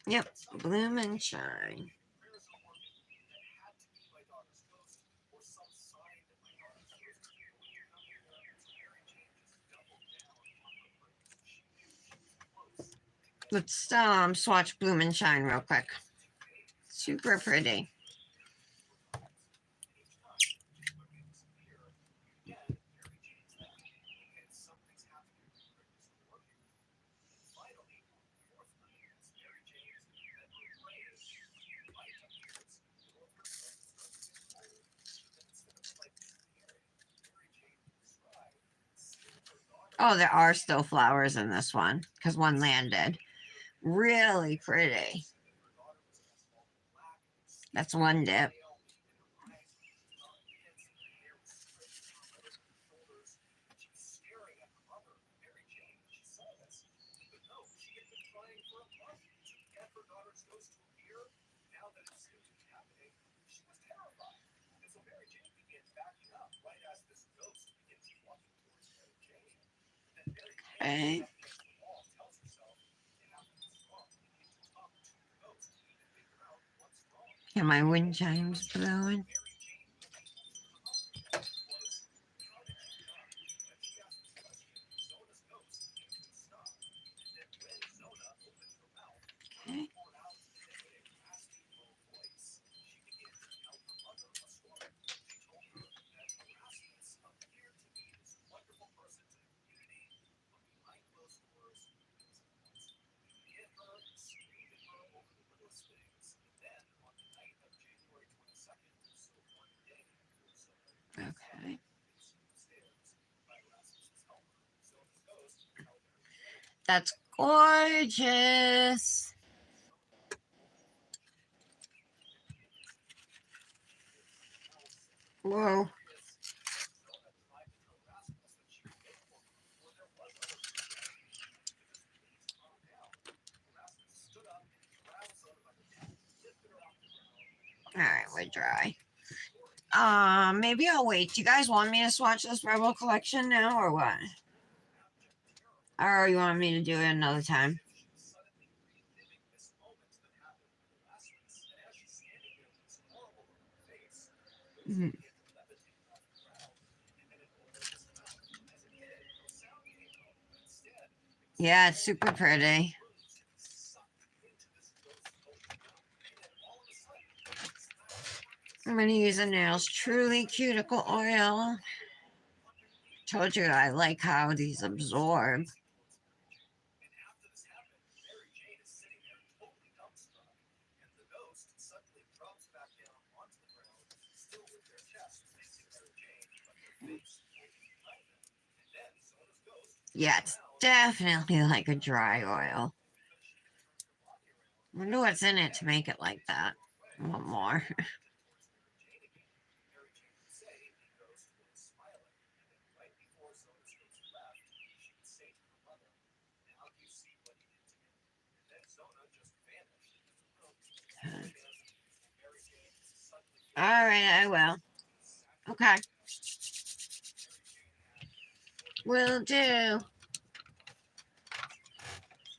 Yep, Bloom and Shine. Let's swatch Bloom and Shine real quick. Super pretty. Oh, there are still flowers in this one because one landed. Really pretty. That's one dip. Okay. Yeah, my wind chimes blowing. Okay. Okay. That's gorgeous. Whoa. All right, we're dry. Maybe I'll wait. Do you guys want me to swatch this Rebel collection now or what? Or you want me to do it another time? Mhm. Yeah, it's super pretty. I'm going to use a Nails Truly Cuticle Oil. Told you I like how these absorb. Yeah, it's definitely like a dry oil. Wonder what's in it to make it like that. I want more. All right, I will. Okay. Will do.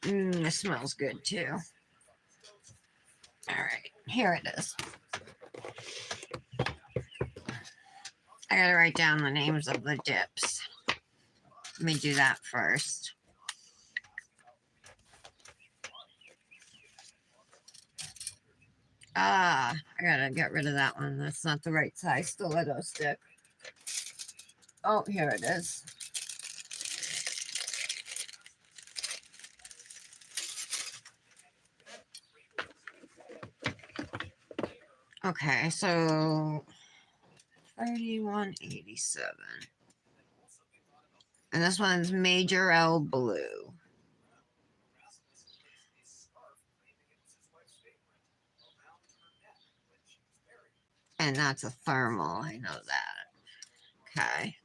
It smells good too. All right, here it is. I gotta write down the names of the dips. Let me do that first. I gotta get rid of that one. That's not the right size stiletto stick. Oh, here it is. Okay, so 3187. And this one's Major L Blue. And that's a thermal, I know that. Okay.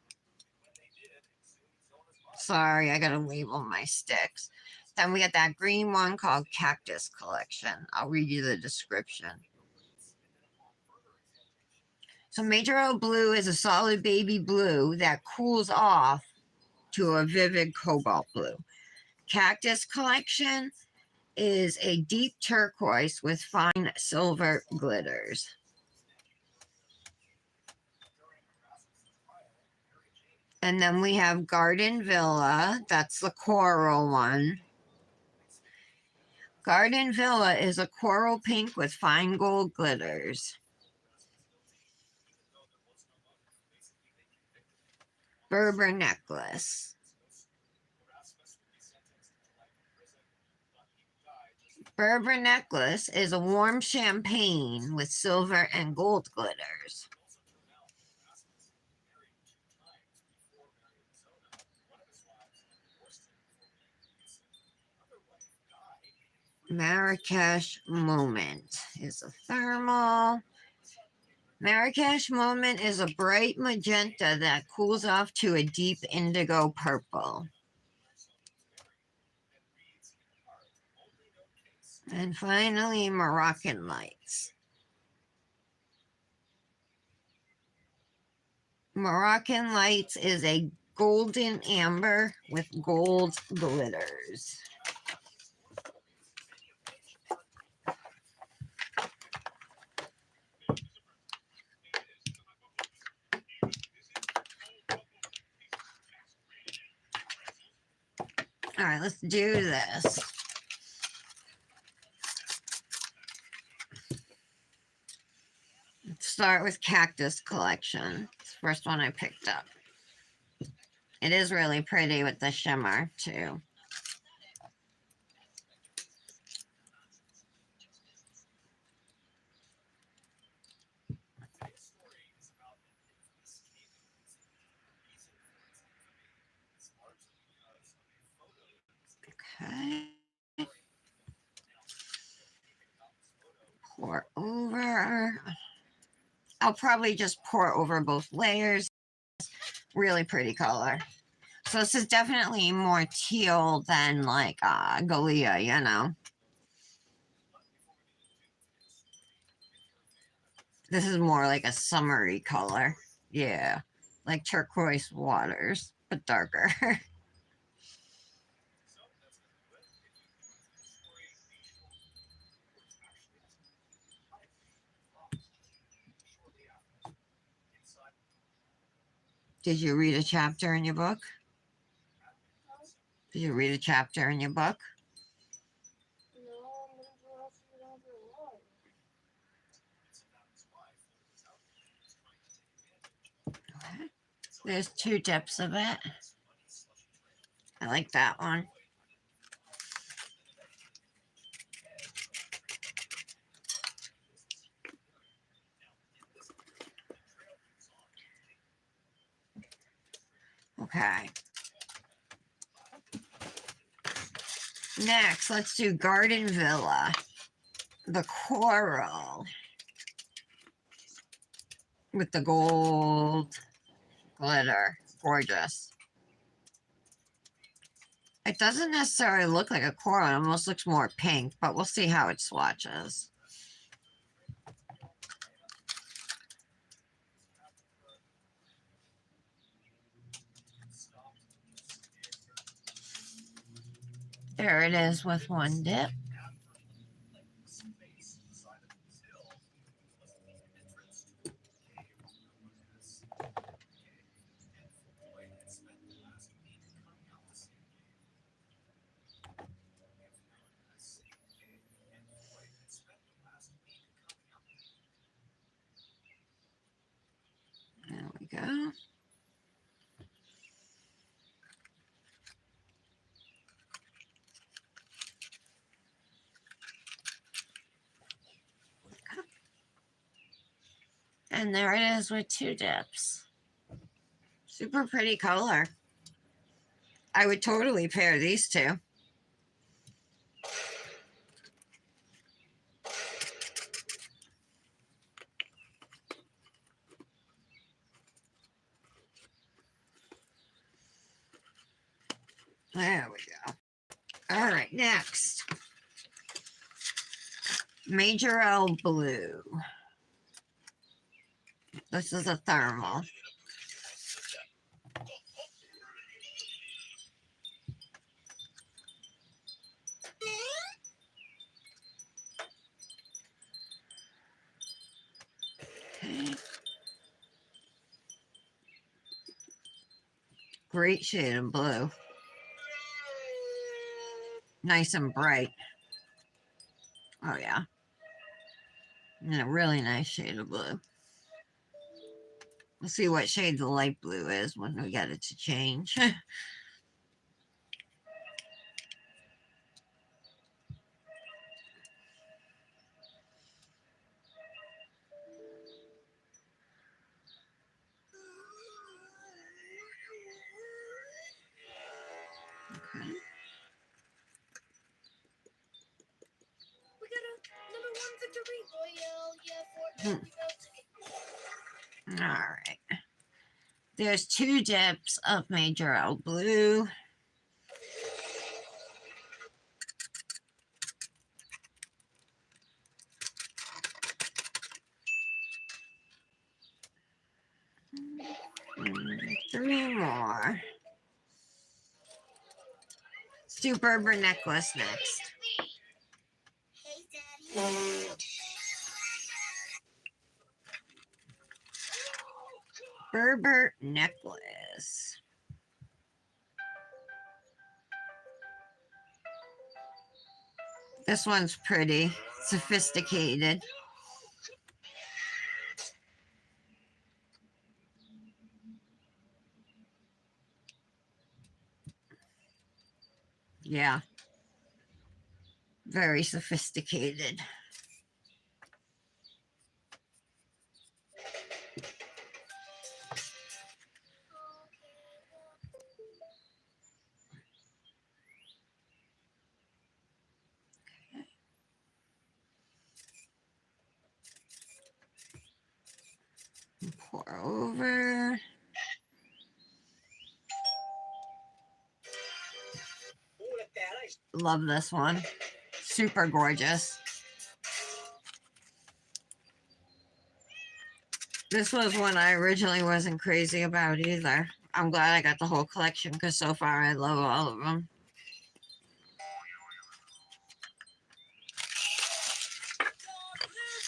Sorry, I gotta label my sticks. Then we got that green one called Cactus Collection. I'll read you the description. So Major L Blue is a solid baby blue that cools off to a vivid cobalt blue. Cactus Collection is a deep turquoise with fine silver glitters. And then we have Garden Villa. That's the coral one. Garden Villa is a coral pink with fine gold glitters. Berber necklace. Berber necklace is a warm champagne with silver and gold glitters. Marrakesh Moment is a thermal. Marrakesh Moment is a bright magenta that cools off to a deep indigo purple. And finally, Moroccan Lights. Moroccan Lights is a golden amber with gold glitters. All right, let's do this. Let's start with Cactus Collection. It's the first one I picked up. It is really pretty with the shimmer, too. Okay. Pour over. I'll probably just pour over both layers. Really pretty color. So this is definitely more teal than like Galia, you know. This is more like a summery color. Yeah. Like turquoise waters, but darker. Did you read a chapter in your book? Did you read a chapter in your book? Okay. There's two dips of it. I like that one. Okay. Next, let's do Garden Villa. The coral with the gold glitter. Gorgeous. It doesn't necessarily look like a coral. It almost looks more pink, but we'll see how it swatches. There it is with one dip. There we go. And there it is with two dips. Super pretty color. I would totally pair these two. There we go. All right, next. Major L Blue. This is a thermal. Okay. Great shade of blue. Nice and bright. Oh yeah. And a really nice shade of blue. We'll see what shade the light blue is when we get it to change. Okay. We got a #1 victory. Royale, yeah, for All right. There's two dips of Major L Blue. Three more. Super Berber necklace next. Hey, Daddy. Berber necklace. This one's pretty sophisticated. Yeah. Very sophisticated. Pour over. Love this one. Super gorgeous. This was one I originally wasn't crazy about either. I'm glad I got the whole collection because so far I love all of them.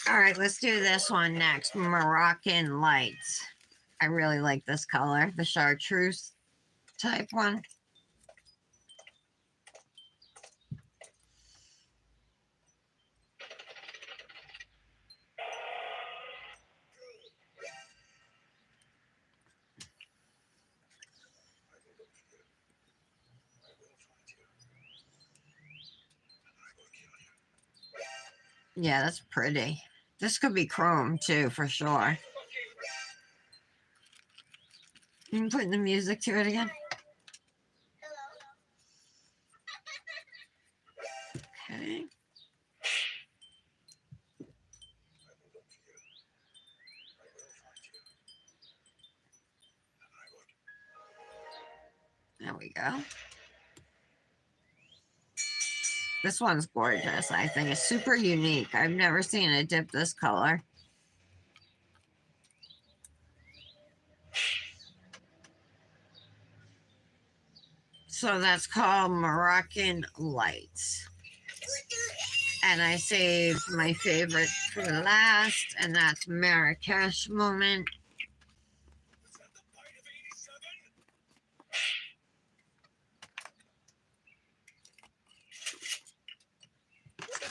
All right, let's do this one next. Moroccan Lights. I really like this color, the chartreuse type one. Yeah, that's pretty. This could be chrome too, for sure. I'm putting the music to it again. Okay. There we go. This one's gorgeous. I think it's super unique. I've never seen a dip this color. So that's called Moroccan Lights. And I saved my favorite for last, and that's Marrakesh Moment.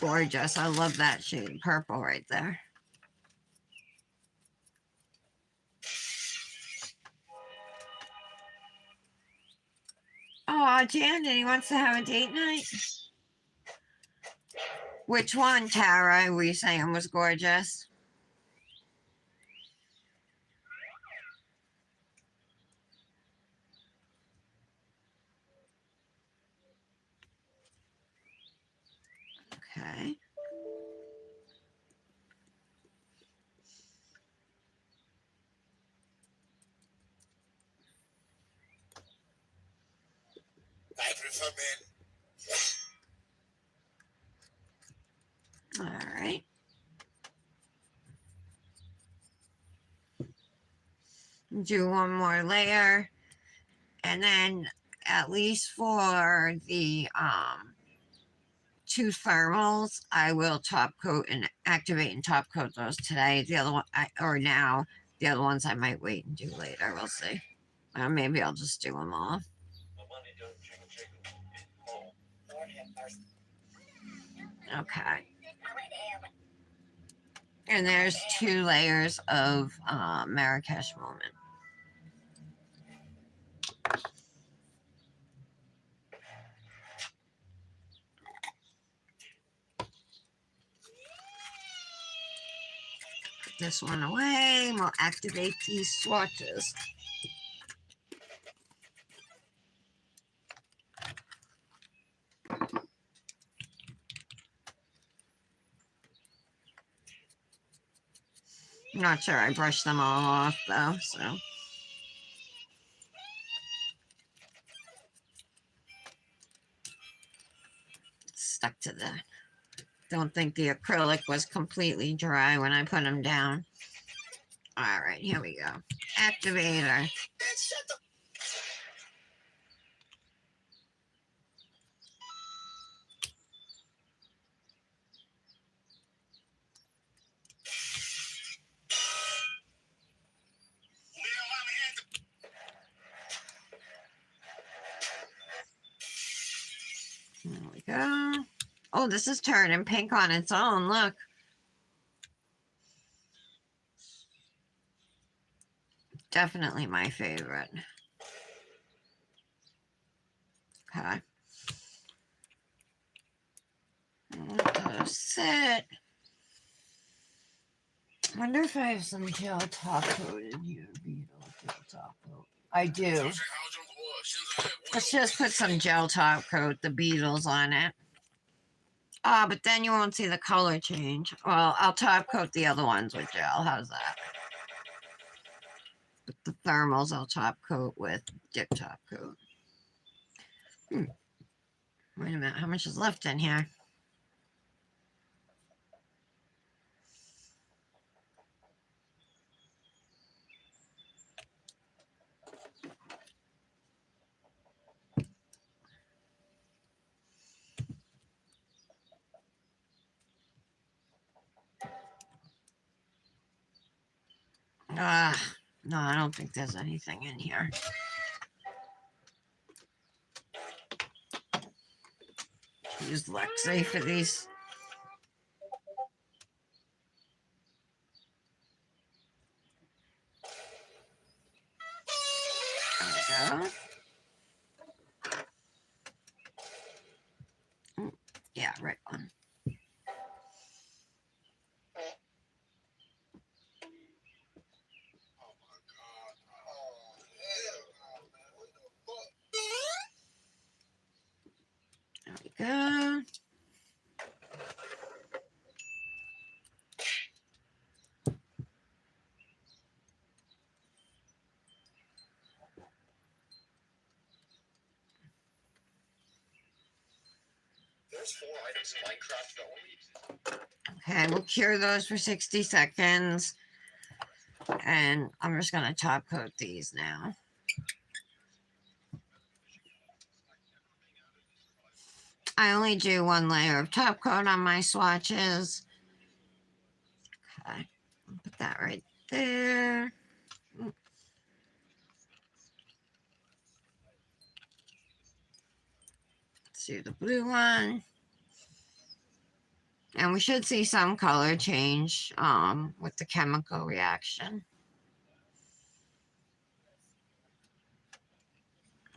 Gorgeous. I love that shade of purple right there. Oh, Janet, he wants to have a date night. Which one, Tara, were you saying was gorgeous? Okay. I prefer men. All right. Do one more layer. And then at least for the two thermals, I will top coat and activate and top coat those today. The other one, or now. The other ones I might wait and do later. We'll see. Maybe I'll just do them all. Okay. And there's 2 layers of Marrakesh Moment. Put this one away, and we'll activate these swatches. I'm not sure I brushed them all off though, so. Stuck to the, don't think the acrylic was completely dry when I put them down. All right, here we go. Activator. There we go. Oh, this is turning pink on its own. Look. Definitely my favorite. Okay. Let those sit. Wonder if I have some gel top coat in here. Gel top coat. I do. Let's just put some gel top coat, the Beatles on it. But then you won't see the color change. Well, I'll top coat the other ones with gel. How's that? But the thermals I'll top coat with dip top coat. Wait a minute. How much is left in here? No, I don't think there's anything in here. Use Lexi for these. There we go. Yeah, right one. Okay, we'll cure those for 60 seconds. And I'm just going to top coat these now. I only do one layer of top coat on my swatches. Okay, put that right there. Let's do the blue one. And we should see some color change with the chemical reaction.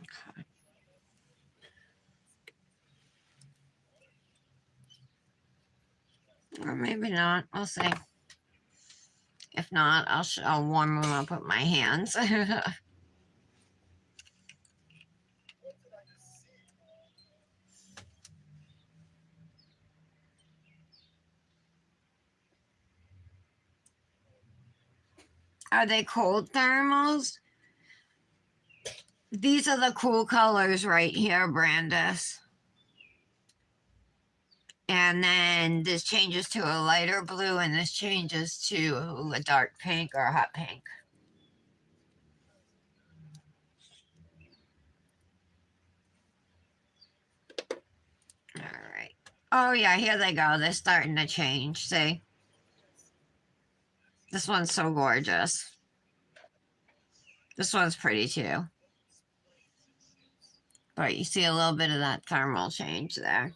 Okay. Or maybe not. We'll see. If not, I'll warm them up with my hands. Are they cold thermals? These are the cool colors right here, Brandis. And then this changes to a lighter blue, and this changes to a dark pink or a hot pink. All right. Oh, yeah, here they go. They're starting to change. See? This one's so gorgeous. This one's pretty too. But you see a little bit of that thermal change there.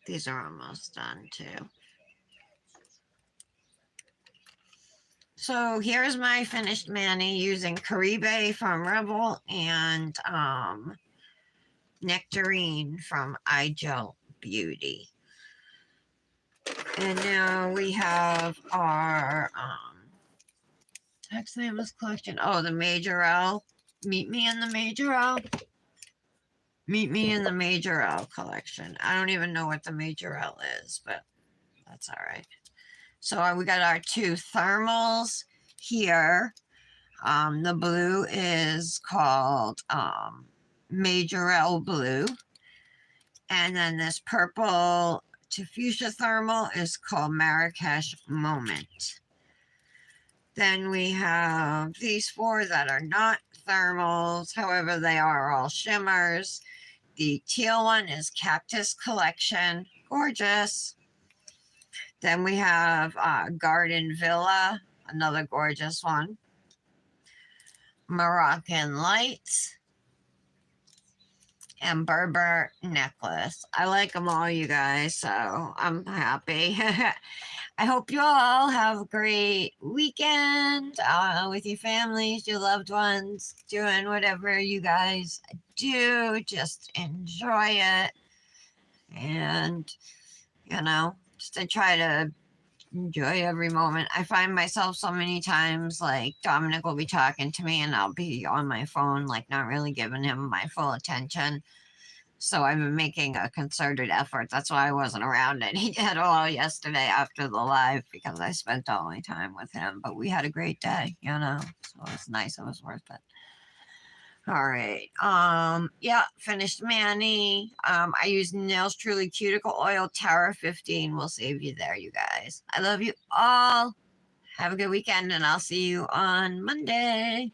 These are almost done too. So here's my finished mani using Caribe from Revel and Nectarine from Igel Beauty. And now we have our Taxamus collection. Oh, the Major L. Meet me in the Major L. Meet me in the Major L collection. I don't even know what the Major L is, but that's all right. So we got our two thermals here. The blue is called Major L Blue. And then this purple to fuchsia thermal is called Marrakesh Moment. Then we have these four that are not thermals. However, they are all shimmers. The teal one is Cactus Collection. Gorgeous. Then we have Garden Villa, another gorgeous one. Moroccan Lights. And Berber Necklace. I like them all, you guys, so I'm happy. I hope you all have a great weekend with your families, your loved ones, doing whatever you guys do. Just enjoy it. And, you know, just to try to enjoy every moment. I find myself so many times, like, Dominic will be talking to me and I'll be on my phone, like, not really giving him my full attention. So I've been making a concerted effort. That's why I wasn't around any at all yesterday after the live, because I spent all my time with him. But we had a great day, you know, so it was nice. It was worth it. All right. Yeah, finished mani. I use Nails Truly Cuticle Oil Tower 15. Will save you there, you guys. I love you all. Have a good weekend, and I'll see you on Monday.